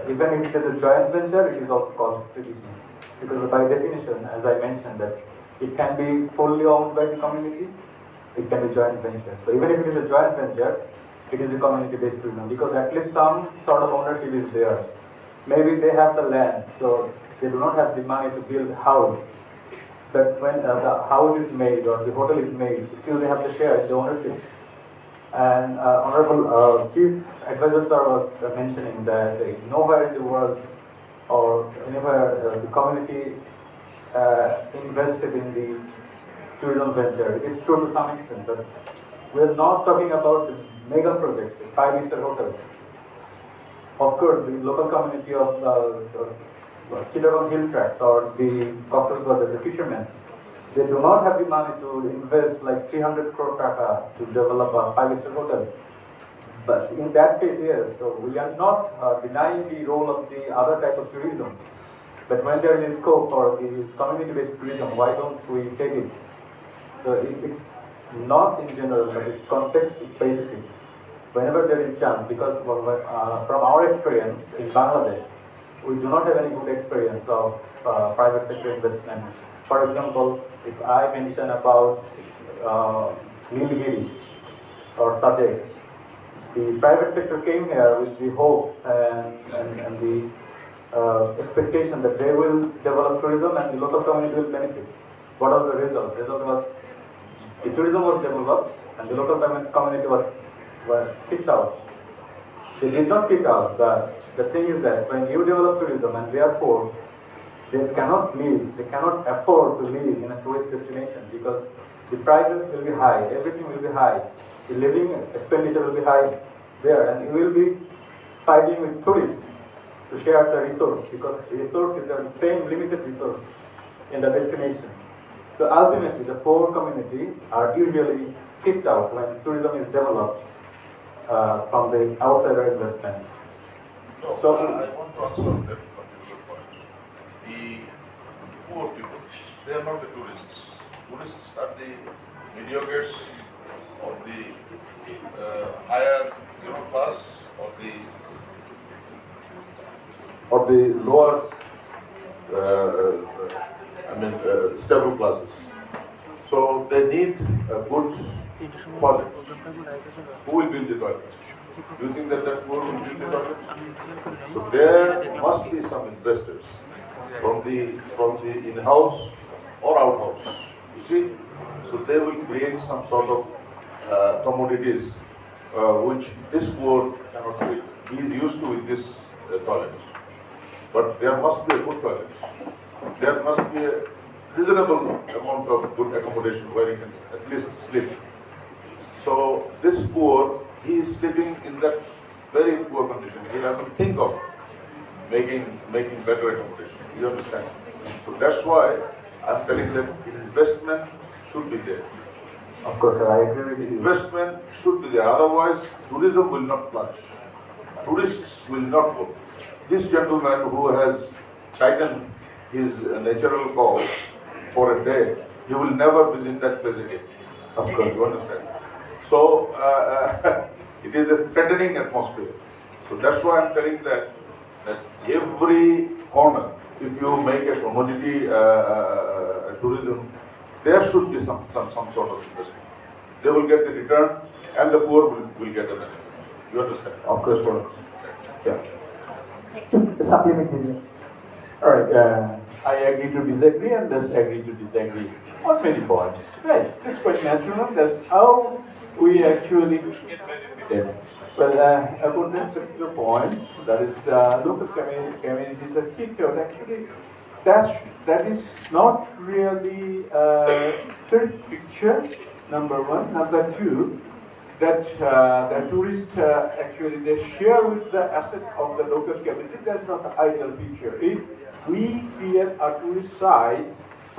Speaker 1: even if it is a joint venture, it is also called CBT, because by definition, as I mentioned, that it can be fully owned by the community, it can be joint venture. So even if it is a joint venture, it is a community-based tourism, because at least some sort of ownership is there. Maybe they have the land, so they do not have the money to build a house. But when the house is made or the hotel is made, still they have to share in the ownership. And Honorable Chief Advisor Sir was mentioning that nowhere in the world or anywhere the community invested in the tourism venture. It is true to some extent, but we are not talking about the mega projects, the 5-star hotels. Of course, the local community of Chittagong Hill Tracts or the Cox's Brothers, the fishermen, they do not have the money to invest like 300 crore taka to develop a five-star hotel. But in that case, yes, so we are not denying the role of the other type of tourism. But when there is scope for the community-based tourism, why don't we take it? So it's not in general, but it's context specific. Whenever there is chance, because from our experience in Bangladesh, we do not have any good experience of private sector investment. For example, if I mention about Nilgiri or Sajek, the private sector came here with the hope and the expectation that they will develop tourism and the local community will benefit. What was the result? The result was the tourism was developed and the local community was kicked out. They did not kick out. The thing is that when you develop tourism and therefore they cannot live, they cannot afford to live in a tourist destination because the prices will be high, everything will be high, the living expenditure will be high there, and you will be fighting with tourists to share the resource because the resource is the same limited resource in the destination. So ultimately, the poor community are usually kicked out when tourism is developed from the outsider investment.
Speaker 7: No,
Speaker 1: So
Speaker 7: I want to answer that particular point. The poor people, they are not the tourists. Tourists are the mediocres or the higher class or the lower, stable classes. So they need a good toilet. Who will build the toilet? Do you think that poor will build the toilet? So there must be some investors from the in-house or out-house. You see, so they will create some sort of commodities which this poor cannot create. He is used to with this toilet. But there must be a good toilet. There must be a reasonable amount of good accommodation where he can at least sleep. So this poor, he is sleeping in that very poor condition. He doesn't think of making better accommodation. You understand? So that's why I'm telling that investment should be there.
Speaker 1: of course, I agree with you.
Speaker 7: Investment should be there. Otherwise, tourism will not flourish. Tourists will not go. This gentleman who has tightened his natural course for a day, he will never visit that place again. Of course, you understand. So it is a threatening atmosphere. So that's why I'm telling that every corner, if you make a commodity tourism, there should be some sort of investment. They will get the return, and the poor will get the benefit. You understand?
Speaker 1: Of course, sir. Yeah.
Speaker 9: Supplementary.
Speaker 8: All right, I agree to disagree and disagree to disagree on many points. Right, this is quite natural. That's how we actually get. Well, about that particular point, that is local communities are kicked out. Actually, that is not really a third picture. Number one. Number two, that the tourists actually they share with the asset of the local community. That's not the ideal picture. If we create a tourist site,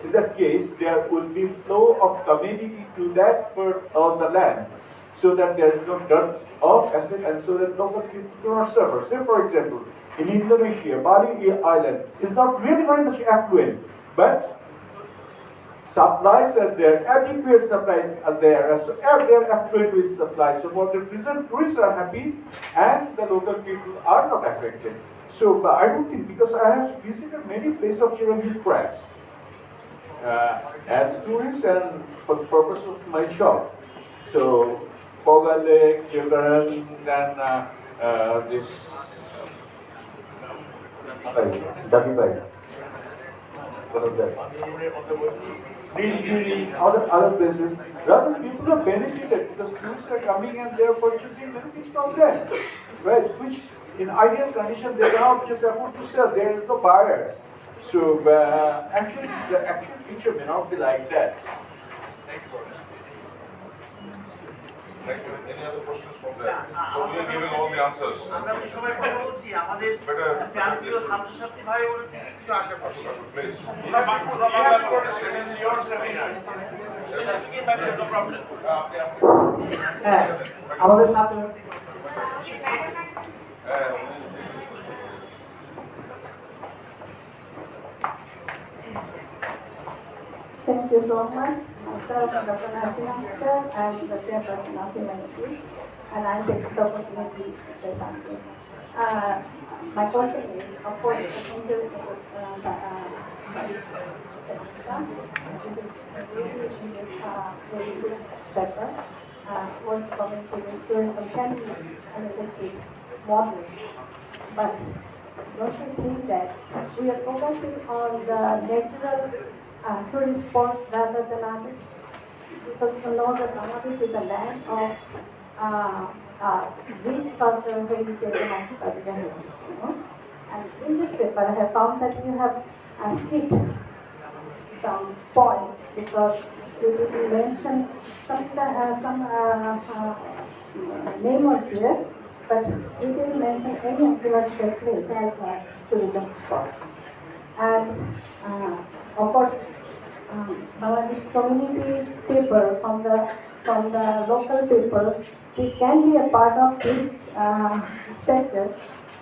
Speaker 8: in that case there will be flow of community to that part of the land, so that there is no dearth of asset and so that local people do not suffer. Say for example, in Indonesia, Bali Island is not really very much affluent, but supplies are there, adequate supplies are there, so they are affluent with supply. So for the reason, tourists are happy and the local people are not affected. So I don't think, because I have visited many places of Chiranjeev cracks as tourists and for the purpose of my job. So Koga Lake, Jagaran, and this
Speaker 1: Dagi Bhai. What is that?
Speaker 8: Other places, rather people are benefited because tourists are coming and they are purchasing many things from them, right? Which in ideal conditions they cannot just afford to sell. There is no buyer. So actually, the actual picture may not be like that.
Speaker 7: Like, any other questions from there? So we are giving all the answers.
Speaker 9: আমরা তো সবাই কথা বলছি আমাদের প্রান্তীয় ছাত্রছাত্রী ভাই বোনের থেকে কিছু আশা করছি
Speaker 7: Please.
Speaker 9: হ্যাঁ আমাদের ছাত্র
Speaker 2: Thank you so much. Myself, Dr. Nasina Sir, I am the chairperson of Humanities, and I take the opportunity to say thank you. My question is, of course, the interview very good paper was coming to the tourism can be an effective model, but don't you think that we are focusing on the natural tourist spots rather than others? Because we know that Bangladesh is a land of rich cultural heritage and architectural heritage, you know. And in this paper, I have found that you have skipped some points because you didn't mention some name was there, but you didn't mention any archaeological place as a tourism spot. And of course, Bangladesh community people from the local people, they can be a part of this sector,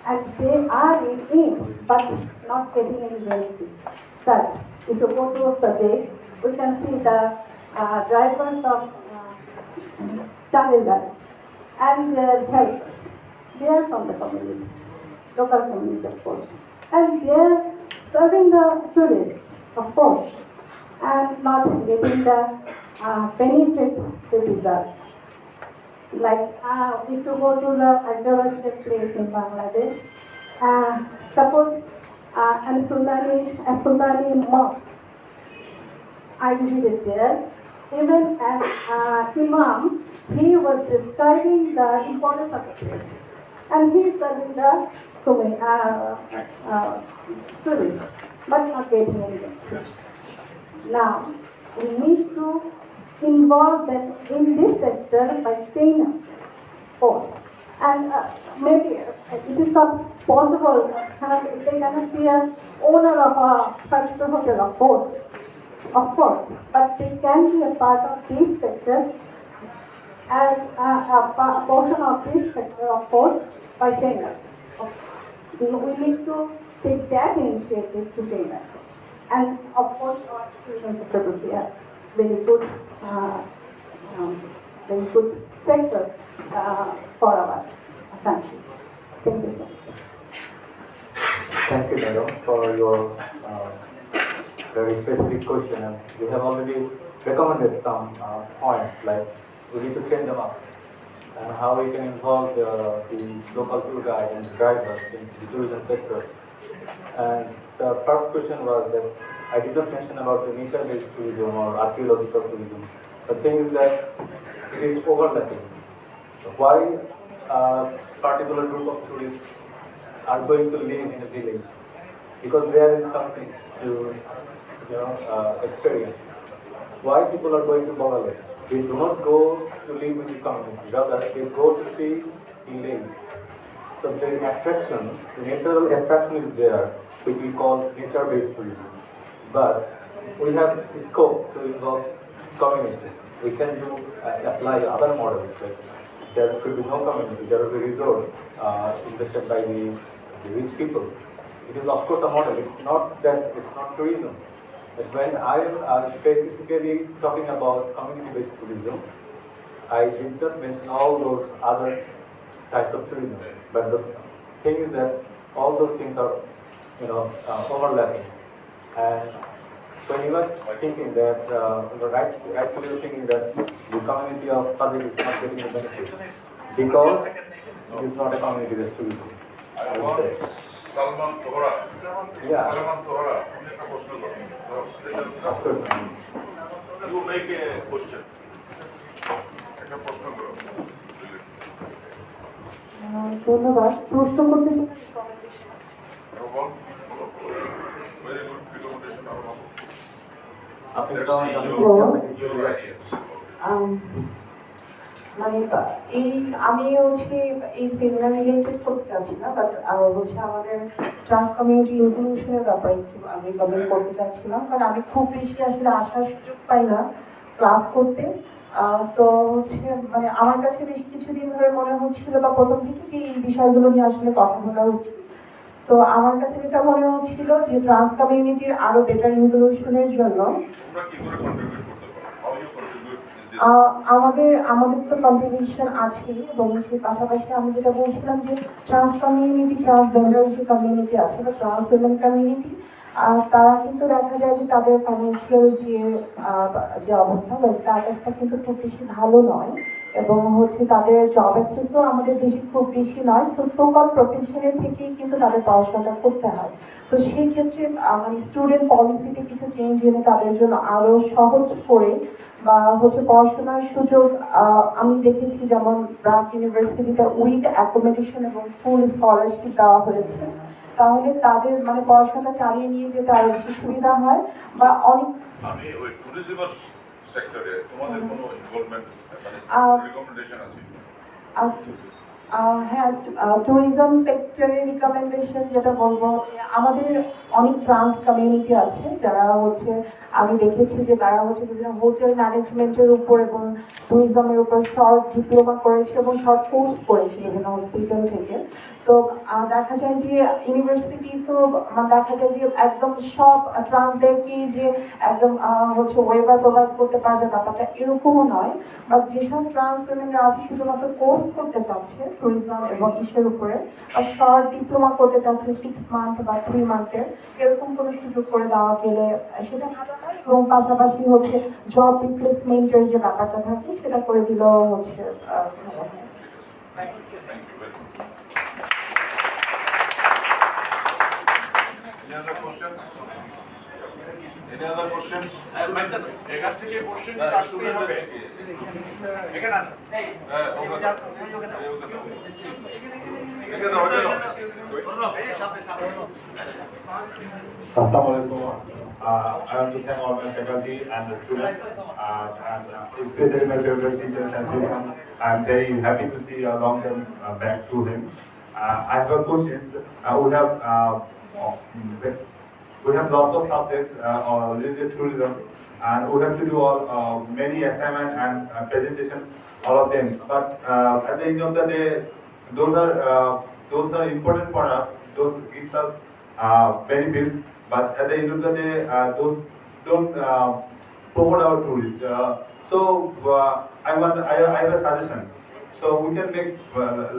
Speaker 2: and they are in it, but not getting any benefit. Such, if you go to a survey, we can see the drivers of travel guides and their helpers. They are from the community, local community, of course, and they are serving the tourists, of course, and not getting the benefit they deserve. Like if you go to the archaeological place in Bangladesh, suppose a Sultani mosque, I visited there. Even an imam, he was describing the importance of the place, and he is serving the tourists, but not getting any benefit. Now, we need to involve them in this sector by paying a force. And maybe it is not possible, they cannot be an owner of a five-star hotel, of course, but they can be a part of this sector as a portion of this sector, of course, by paying us. We need to take that initiative to pay that. And of course, our tourism sector will be a very good sector for our country. Thank you so much.
Speaker 1: Thank you, madam, for your very specific question. And we have already recommended some points, like we need to train them up, and how we can involve the local tour guide and drivers in the tourism sector. And the first question was that I did not mention about the nature-based tourism or archaeological tourism. The thing is that it is overlapping. Why a particular group of tourists are going to live in a village? Because there is something to experience. Why people are going to Bangladesh? They do not go to live with the community, rather they go to see the lake. So the attraction, the natural attraction is there, which we call nature-based tourism. But we have scope to involve community. We can apply other models. Like there should be no community, there will be resort invested by the rich people. It is of course a model. It's not tourism. But when I am specifically talking about community-based tourism, I did not mention all those other types of tourism. But the thing is that all those things are overlapping. And when you are thinking that, rightfully you're thinking that the community of Sadiq is not getting the benefit because it is not a community-based tourism.
Speaker 7: I want Salman Tohra.
Speaker 1: Yeah.
Speaker 7: Salman Tohra.
Speaker 1: Of course.
Speaker 7: You make a question. একটা প্রশ্ন করো।
Speaker 2: ধন্যবাদ প্রশ্ন করতে
Speaker 7: বল। Very good recommendation.
Speaker 1: আপনি
Speaker 7: Let's
Speaker 1: তো
Speaker 7: see your ideas.
Speaker 10: মানে এই আমি হচ্ছে এই সেমিনার রিলেটেড করতে চাচ্ছি না, বাট হচ্ছে আমাদের ট্রান্স কমিউনিটি ইনক্লুশনের ব্যাপারে একটু আমি কমেন্ট করতে চাচ্ছিলাম, কারণ আমি খুব বেশি আসলে আসার সুযোগ পাই না ক্লাস করতে। তো হচ্ছে মানে আমার কাছে বেশ কিছুদিন ধরে মনে হচ্ছিল বা প্রথম থেকে যে এই বিষয়গুলো নিয়ে আসলে কথা বলা উচিত। তো আমার কাছে যেটা মনে হচ্ছিল যে ট্রান্স কমিউনিটির আরো বেটার ইনক্লুশনের জন্য আমাদের আমাদের তো কন্ট্রিবিউশন আছে, এবং সেই পাশাপাশি আমি যেটা বলছিলাম যে ট্রান্স কমিউনিটি, ট্রান্সজেন্ডার যে কমিউনিটি আছে বা ট্রান্স উইমেন কমিউনিটি, তারা কিন্তু দেখা যায় যে তাদের ফাইন্যান্সিয়াল যে অবস্থা বা স্ট্যাটাসটা কিন্তু খুব বেশি ভালো নয়, এবং হচ্ছে তাদের জব অ্যাক্সেসও আমাদের দেশে খুব বেশি নয়। সোশ্যাল প্রফেশনের থেকেই কিন্তু তাদের পড়াশোনাটা করতে হয়। তো সেই ক্ষেত্রে মানে স্টুডেন্ট পলিসিতে কিছু চেঞ্জ এনে তাদের জন্য আরো সহজ করে বা হচ্ছে পড়াশোনার সুযোগ আমি দেখেছি, যেমন ব্রাক ইউনিভার্সিটিতে উইথ অ্যাকোমোডেশন এবং ফুল স্কলারশিপ দেওয়া হয়েছে, তাহলে তাদের মানে পড়াশোনা চালিয়ে নিয়ে যেতে আরো বেশি সুবিধা হয়। বা অনেক
Speaker 7: আমি ওই ট্যুরিজমের সেক্টরে তোমাদের কোনো ইনভলভমেন্ট মানে রিকমেন্ডেশন আছে?
Speaker 10: হ্যাঁ, ট্যুরিজম সেক্টরের রিকমেন্ডেশন যেটা বলবো যে আমাদের অনেক ট্রান্স কমিউনিটি আছে যারা হচ্ছে আমি দেখেছি যে তারা হচ্ছে বিভিন্ন হোটেল ম্যানেজমেন্টের উপর এবং ট্যুরিজমের উপর শর্ট ডিপ্লোমা করেছে এবং শর্ট কোর্স করেছে বিভিন্ন হসপিটাল থেকে। তো দেখা যায় যে ইউনিভার্সিটি তো দেখা যায় যে একদম সব ট্রান্সদেরকে যে একদম হচ্ছে ওয়েবার প্রোভাইড করতে পারবে ব্যাপারটা এরকমও নয়। বাট যেসব ট্রান্স উইমেনরা আছে শুধুমাত্র কোর্স করতে চাচ্ছে ট্যুরিজম এবং ইসের উপরে, বা শর্ট ডিপ্লোমা করতে চাচ্ছে 6 মান্থ বা 3 মান্থের, এরকম কোনো সুযোগ করে দেওয়া গেলে সেটা ভালো হয়। এবং পাশাপাশি হচ্ছে জব রিপ্লেসমেন্টের যে ব্যাপারটা থাকে সেটা করে দিলেও হচ্ছে ভালো হয়।
Speaker 7: Any other questions? Any other questions?
Speaker 8: এখান থেকে কোশ্চেন আসতে হবে। এখানে
Speaker 1: Assalamualaikum. I want to thank all my faculty and the students, and especially my favorite teacher, and I'm very happy to see a long-term back to him. I have a question. We have lots of subjects related to tourism, and we have to do many assignment and presentation, all of them. But at the end of the day, those are important for us. Those gives us benefits. But at the end of the day, those don't promote our tourists. I have a suggestion. So we can make.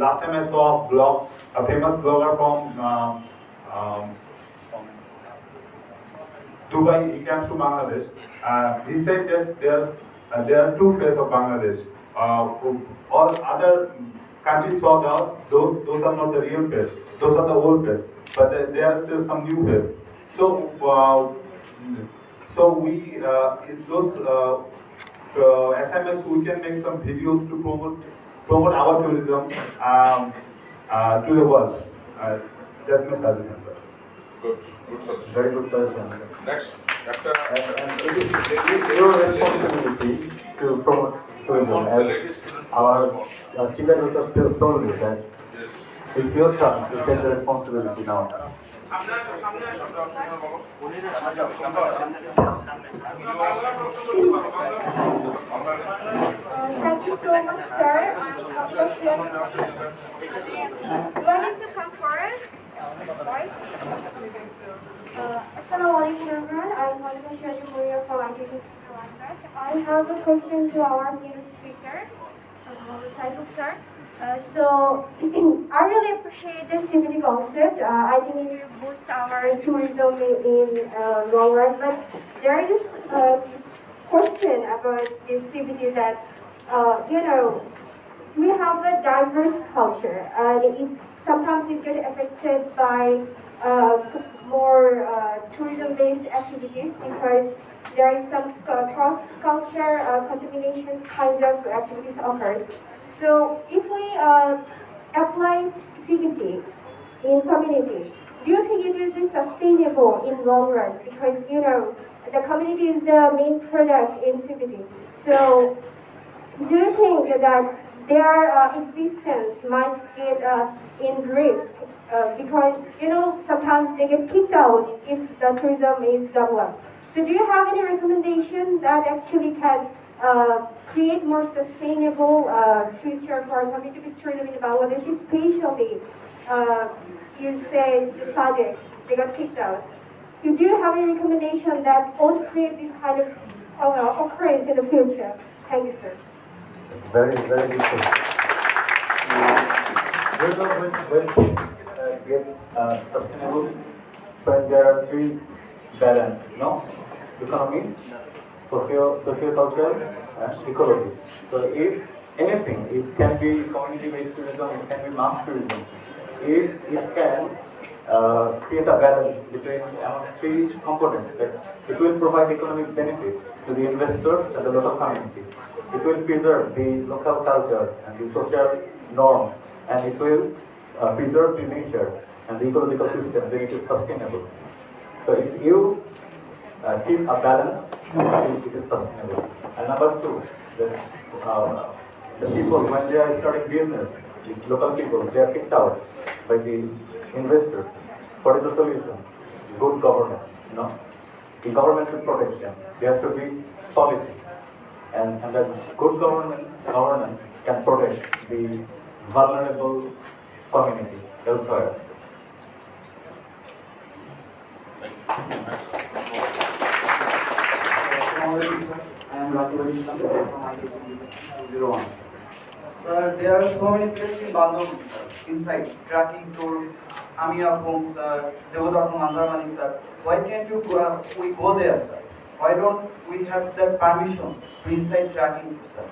Speaker 1: Last time I saw a blog, a famous blogger from Dubai. He comes to Bangladesh. He said that there are two faces of Bangladesh. All other countries saw those are not the real face. Those are the old face. But there are still some new face. So we those SMS we can make some videos to promote our tourism to the world. That's my suggestion, sir.
Speaker 7: Good suggestion.
Speaker 1: Very good suggestion.
Speaker 7: Next, after
Speaker 1: And it is your responsibility to promote tourism. As our chief executive told me that it's your turn to take the responsibility now.
Speaker 2: Thank you so much, sir. Do I need to come forward? Sorry. Assalamualaikum everyone. I'm Monica Shajimuria from ITC. I have a question to our keynote speaker, Saiful sir. I really appreciate the CBD concept. I think it will boost our tourism in long run. But there is a question about this CBD that, we have a diverse culture, and sometimes it gets affected by more tourism-based activities because there is some cross-culture contamination kinds of activities occurs. So if we apply CBT in communities, do you think it will be sustainable in long run? Because the community is the main product in CBT. So Do you think that their existence might get in risk because sometimes they get kicked out if the tourism is developed? So do you have any recommendation that actually can create more sustainable future for community-based tourism in Bangladesh, especially you say the subject they got kicked out? Do you have any recommendation that won't create this kind of occurrence in the future? Thank you, sir.
Speaker 1: Very, very good question. When things get sustainable, when there are three balance, economy, socio-cultural, and ecology. So if anything, it can be community-based tourism, it can be mass tourism. If it can create a balance between three components, that it will provide economic benefit to the investors and the local community. It will preserve the local culture and the social norms, and it will preserve the nature and the ecological system, then it is sustainable. So if you keep a balance, it is sustainable. And number two, the people, when they are starting business, the local people, they are kicked out by the investors. What is the solution? Good governance. The government should protect them. There should be policy. And the good governance can protect the vulnerable community elsewhere.
Speaker 11: I am Ratul from 201. Sir, there are so many places in Bandung inside tracking tour, Amia Home, sir, Devodakum Andramani, sir. Why can't we go there, sir? Why don't we have that permission to inside tracking, sir?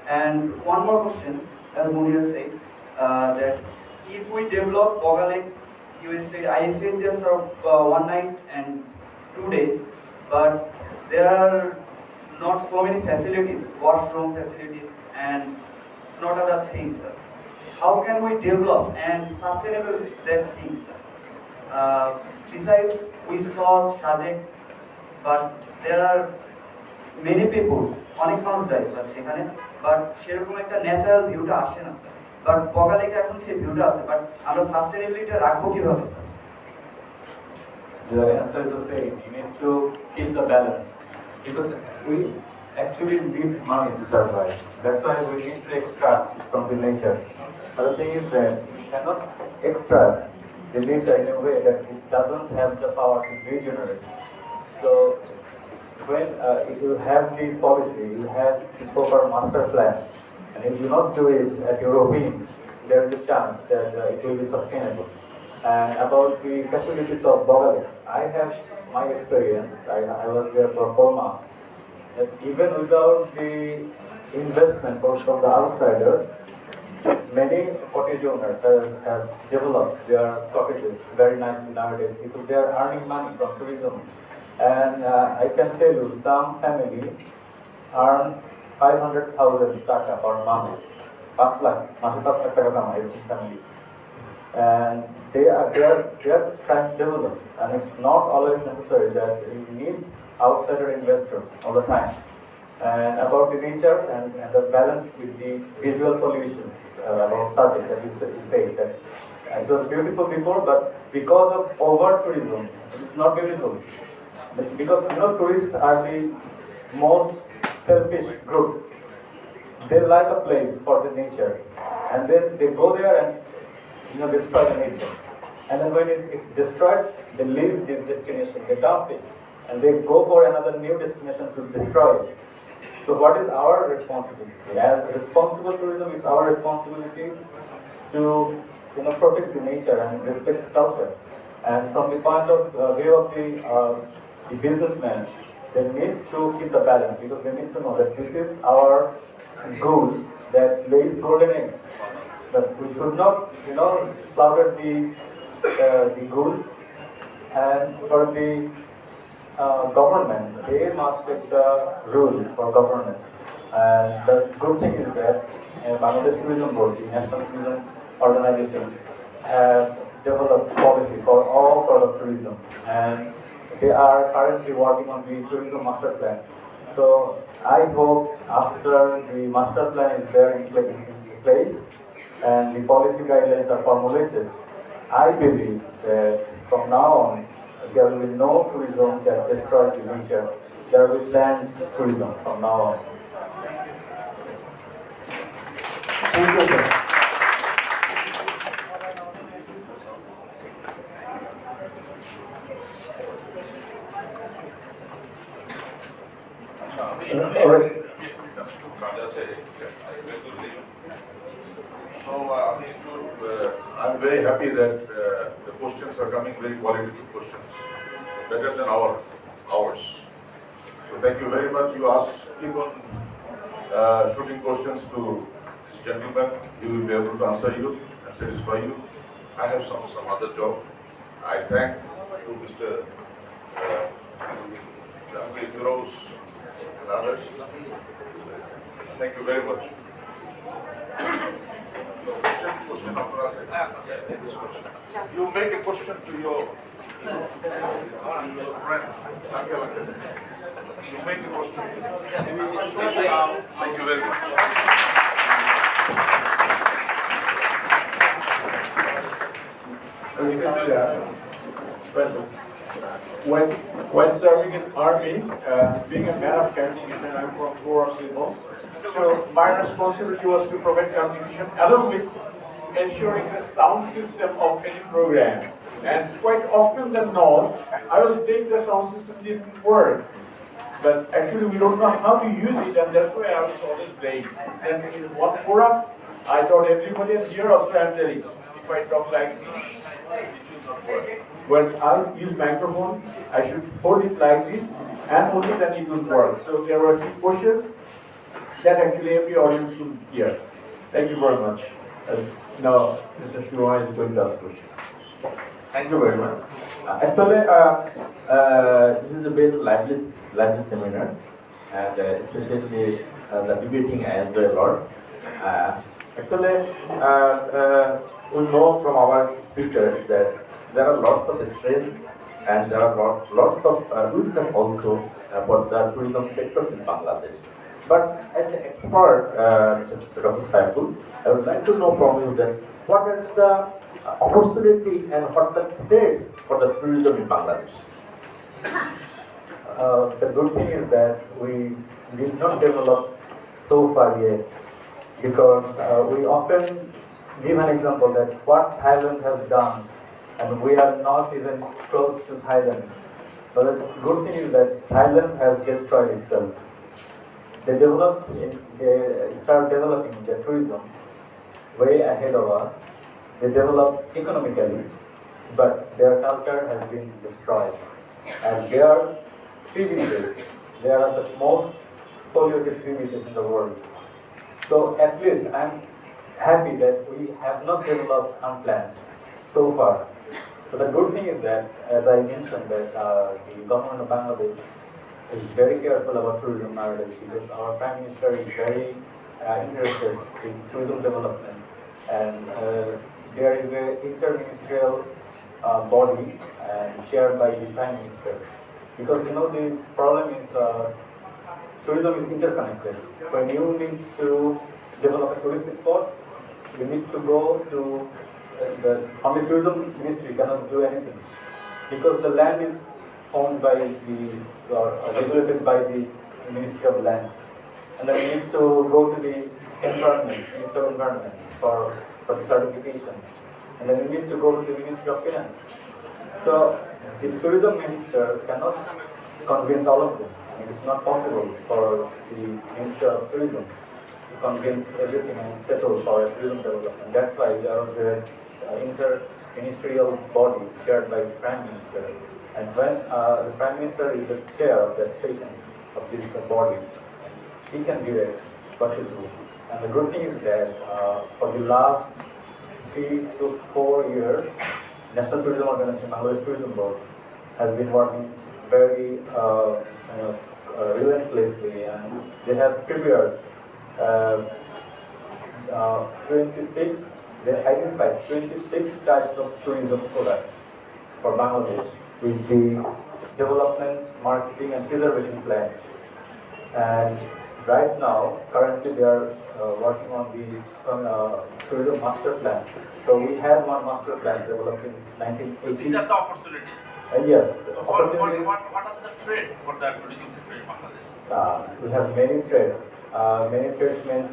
Speaker 11: And one more question, as Munir said, that if we develop Bogalek, I stayed there, sir, 1 night and 2 days, but there are not so many facilities, washroom facilities, and not other things, sir. How can we develop and sustainable that things, sir? Besides, we saw Shajek, but there are many people, অনেক মানুষ যায় sir সেখানে, but সেরকম একটা natural ভিউটা আসে না sir. But বগালেকে এখন সেই ভিউটা আছে, বাট আমরা সাস্টেনেবিলিটি রাখবো কিভাবে sir?
Speaker 1: The answer is the same. You need to keep the balance because we actually need money to survive. That's why we need to extract from the nature. But the thing is that you cannot extract the nature in a way that it doesn't have the power to regenerate. So when if you have the policy, you have the proper master plan, and if you not do it at your whim, there is a chance that it will be sustainable. And about the facilities of Bogale, I have my experience. I was there for 4 months. That even without the investment from the outsiders, many cottage owners have developed their cottages very nicely nowadays because they are earning money from tourism. And I can tell you, some family earn 500,000 taka per month. 5 lakh, 5 lakh taka kamai family. And they are trying to develop, and it's not always necessary that you need outsider investors all the time. And about the nature and the balance with the visual pollution, about subject that you say that it was beautiful before, but because of over tourism, it's not beautiful. Because tourists are the most selfish group. They like a place for the nature, and then they go there and destroy the nature. And then when it's destroyed, they leave this destination, they dump it, and they go for another new destination to destroy it. So what is our responsibility? As responsible tourism, it's our responsibility to protect the nature and respect the culture. And from the point of view of the businessmen, they need to keep the balance because they need to know that this is our goose that lays golden eggs. But we should not, slaughter the goose. And for the government, they must take the rule for government. And the good thing is that Bangladesh Tourism Board, the National Tourism Organization, have developed policy for all sort of tourism. And they are currently working on the tourism master plan. So I hope after the master plan is there in place and the policy guidelines are formulated, I believe that from now on there will be no tourism that destroys the nature. There will be planned tourism from now on.
Speaker 9: Thank you, sir.
Speaker 1: Alright.
Speaker 7: So I'm very happy that the questions are coming very qualitative questions, better than ours. So thank you very much. You keep on shooting questions to this gentleman. He will be able to answer you and satisfy you. I have some other job. I thank to Mr. Firoz and others. Thank you very much. Question after this question. You make a question to your friend. You make a question. Thank you very much.
Speaker 5: When serving in army, being a man of communication, I'm from Corps of Civil. So my responsibility was to provide communication along with ensuring the sound system of any program. And quite often than not, I was doing the sound system didn't work. But actually we don't know how to use it, and that's why I was always late. And in one forum, I told everybody, and here also I'm telling, if I talk like this, it should not work. When I use microphone, I should hold it like this, and only then it will work. So there were two questions that actually every audience will hear. Thank you very much. Now, Mr. Shrivan is going to ask questions.
Speaker 12: Thank you very much. Actually, this is a very lively seminar, and especially the debating I enjoy a lot. Actually, we know from our speakers that there are lots of strength and there are lots of weakness also for the tourism sectors in Bangladesh. But as an expert, Mr. Dr. Saiful, I would like to know from you that what is the opportunity and what are the threats for the tourism in Bangladesh?
Speaker 1: The good thing is that we did not develop so far yet, because we often give an example that what Thailand has done, and we are not even close to Thailand. But the good thing is that Thailand has destroyed itself. They start developing their tourism way ahead of us. They develop economically, but their culture has been destroyed. And their sea beaches, they are the most polluted sea beaches in the world. So at least I'm happy that we have not developed unplanned so far. So the good thing is that, as I mentioned, that the government of Bangladesh is very careful about tourism nowadays, because our Prime Minister is very interested in tourism development, and there is an interministerial body chaired by the Prime Minister. Because the problem is tourism is interconnected. When you need to develop a tourist spot, you need to go to only tourism ministry cannot do anything, because the land is owned by regulated by the Ministry of Land, and then you need to go to the Ministry of Environment for the certification, and then you need to go to the Ministry of Finance. So the tourism minister cannot convince all of them. It is not possible for the Ministry of Tourism to convince everything and settle for a tourism development. That's why there was an inter-ministerial body chaired by the Prime Minister. And when the Prime Minister is the chair of that session, of this body, he can direct what to do. And the good thing is that for the last 3 to 4 years, National Tourism Organization, Bangladesh Tourism Board, has been working very relentlessly, and they have prepared 26, they identified 26 types of tourism products for Bangladesh with the development, marketing and preservation plan. And right now, currently they are working on the tourism master plan. So we had one master plan developed in 1980.
Speaker 12: These are the opportunities.
Speaker 1: Yes,
Speaker 12: What are the threats for the tourism sector in Bangladesh?
Speaker 1: we have many threats. Many threats means,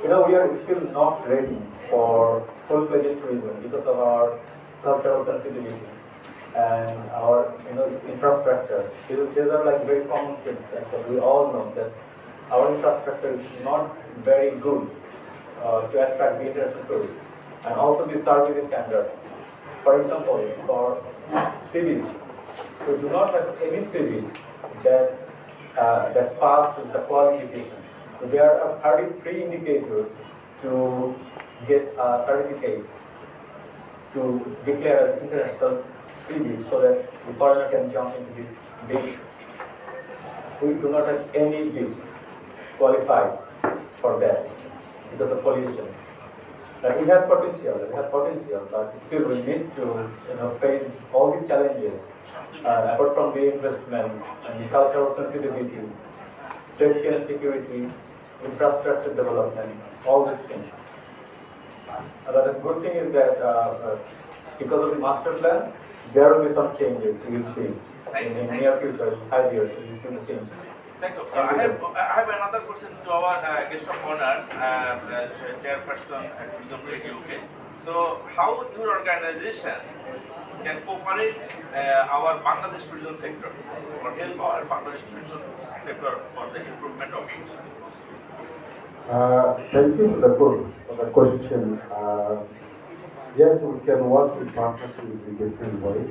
Speaker 1: we are still not ready for full-fledged tourism because of our cultural sensitivity and our, infrastructure. These are like very common things. We all know that our infrastructure is not very good to attract the international tourists, and also the service standard. For example, for cities, we do not have any city that passes the qualification. So there are 33 indicators to get a certificate to declare as international city so that the foreigner can jump into this beach. We do not have any beach qualified for that because of pollution. But we have potential, but still we need to face all these challenges. Apart from the investment and the cultural sensitivity, safety and security, infrastructure development, all these things. The good thing is that because of the master plan, there will be some changes you will see in the near future, 5 years, you will see the change.
Speaker 12: Thank you. I have another question to our guest of honor, Chairperson at Tourism Radio. Okay. So, how your organization can cooperate our Bangladesh tourism sector or help our Bangladesh tourism sector for the improvement of it?
Speaker 6: Thank you for the question. Yes, we can work in partnership in different ways.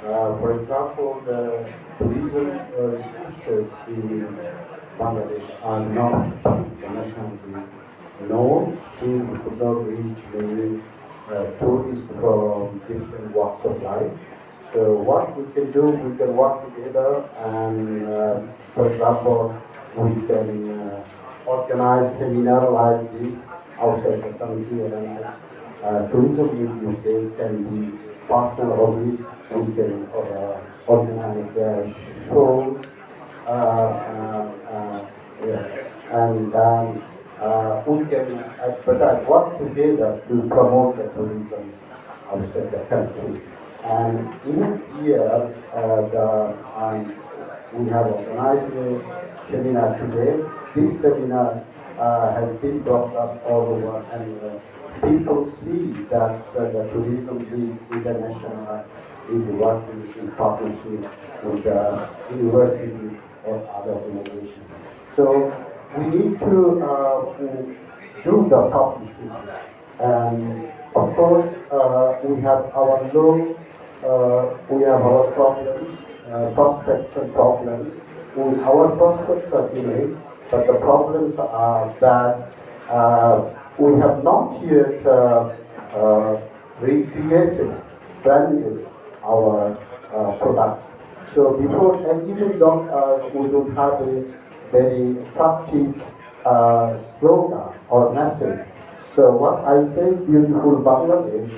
Speaker 6: For example, the tourism resources in Bangladesh are not internationally known, still we could not reach many tourists from different walks of life. So what we can do, we can work together and, for example, we can organize seminar like this outside the country and tourism in UK can be partner of it. We can organize shows and we can advertise, work together to promote the tourism outside the country. And in here, we have organized a seminar today. This seminar has been broadcast all over, and people see that the tourism international is working in partnership with the university or other organizations. So we need to do the publicity. And of course, we have our we have our problems, prospects and problems. Our prospects are immense, but the problems are that we have not yet recreated, branded our products. So before, and even though we don't have a very attractive slogan or message. So what I say, beautiful Bangladesh,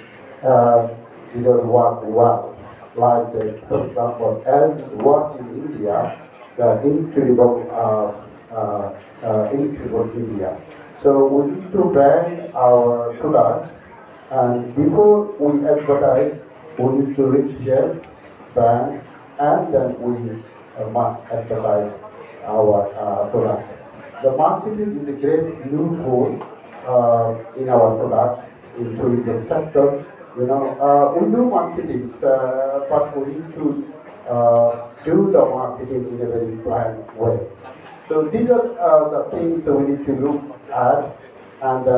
Speaker 6: didn't work well. Like, for example, as it worked in India, the incredible India. So we need to brand our products, and before we advertise, we need to register, brand, and then we must advertise our products. The marketing is a great new tool in our products in tourism sector. We do marketing, but we need to do the marketing in a very planned way. So these are the things that we need to look at. And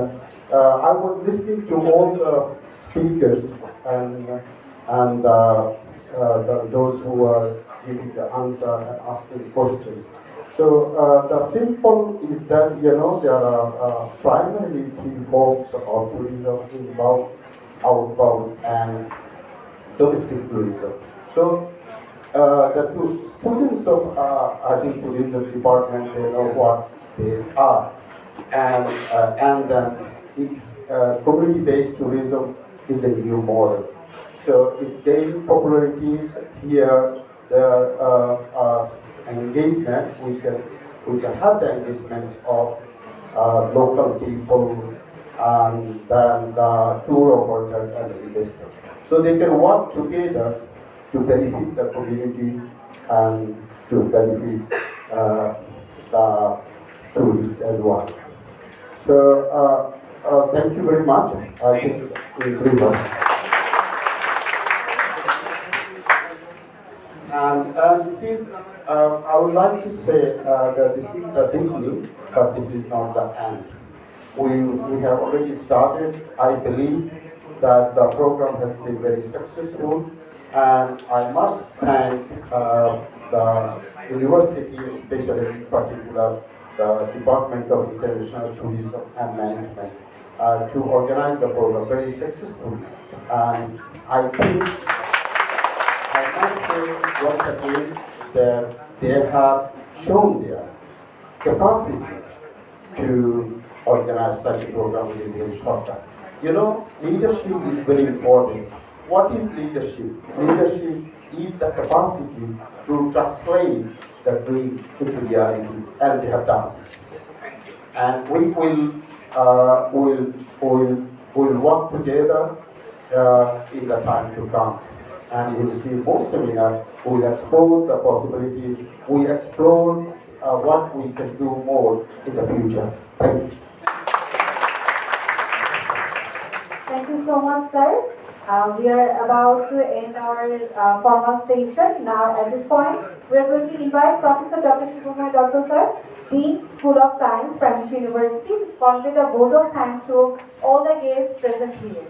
Speaker 6: I was listening to all the speakers and those who were giving the answer and asking questions. So the simple is that, there are primarily three forms of tourism: inbound, outbound, and domestic tourism. So the two students of I think tourism department, they know what they are, and then community-based tourism is a new model. So it's gaining popularities here. The engagement, we can we can have the engagement of local people and then the tour operators and the investors. So they can work together to benefit the community and to benefit the tourists as well. So thank you very much. I think we agree on. And this is, I would like to say that this is the beginning, but this is not the end. We have already started. I believe that the program has been very successful, and I must thank the university, especially in particular the Department of International Tourism and Management, to organize the program very successfully. And I think I must say once again that they have shown their capacity to organize such a program in a very short time. You know, leadership is very important. What is leadership? Leadership is the capacity to translate the dream into reality, and they have done this. And we will work together in the time to come. And you will see more seminars. We will explore the possibilities. We explore what we can do more in the future. Thank you.
Speaker 2: Thank you so much, sir. We are about to end our formal session. Now, at this point, we are going to invite Professor Dr. Shivkumar Dr. Sir, Dean, School of Science, Prime University, to convey a vote of thanks to all the guests present here.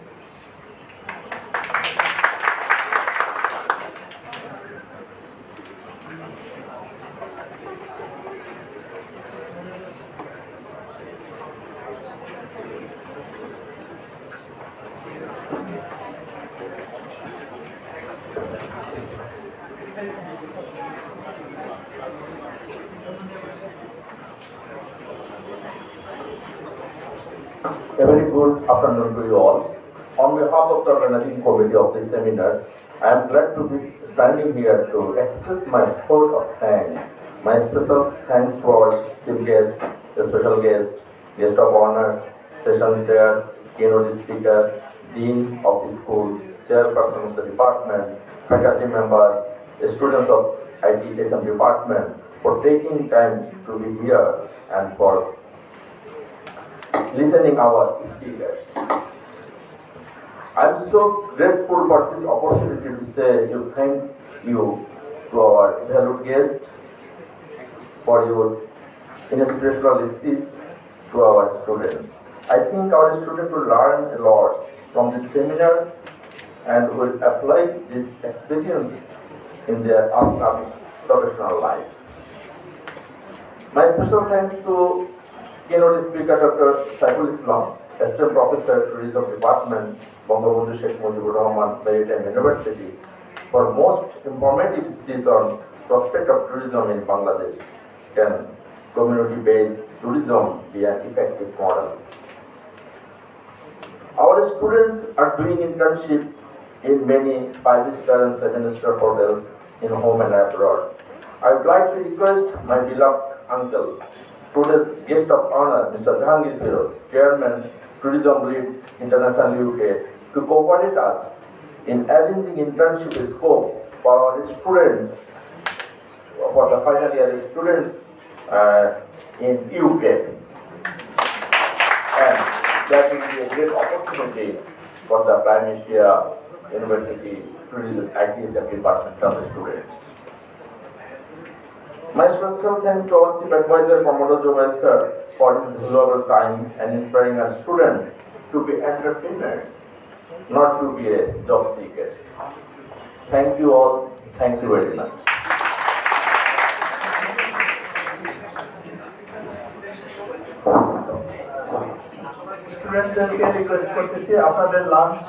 Speaker 12: A very good afternoon to you all. On behalf of the organizing committee of this seminar, I am glad to be standing here to express my vote of thanks. My special thanks to our chief guest, the special guest of honors, session chair, keynote speaker, dean of the school, chairperson of the department, faculty members, students of IT/SM department for taking time to be here and for listening our speakers. I am so grateful for this opportunity to say thank you to our valued guest for your inspirational speech to our students. I think our students will learn a lot from this seminar and will apply this experience in their upcoming professional life. My special thanks to keynote speaker Dr. Saiful Islam, Assistant Professor, Tourism Department, Bangabandhu Sheikh Mujibur Rahman Maritime University, for most informative speech on prospect of tourism in Bangladesh. Can community-based tourism be an effective model? Our students are doing internship in many 5-star and 7-star hotels in home and abroad. I would like to request my beloved uncle, today's guest of honor, Mr. Jahangir Firoz, Chairman, Tourism Lead, International UK, to cooperate us in arranging internship scope for our students, for the final year students in UK. And that will be a great opportunity for the Prime Minister University Tourism IT department of the students. My special thanks to our Chief Advisor, Commodore Joel Sir, for his valuable time and inspiring our students to be entrepreneurs, not to be job seekers. Thank you all. Thank you very much.
Speaker 9: স্টুডেন্টদেরকে request করতেছি আপনাদের lunch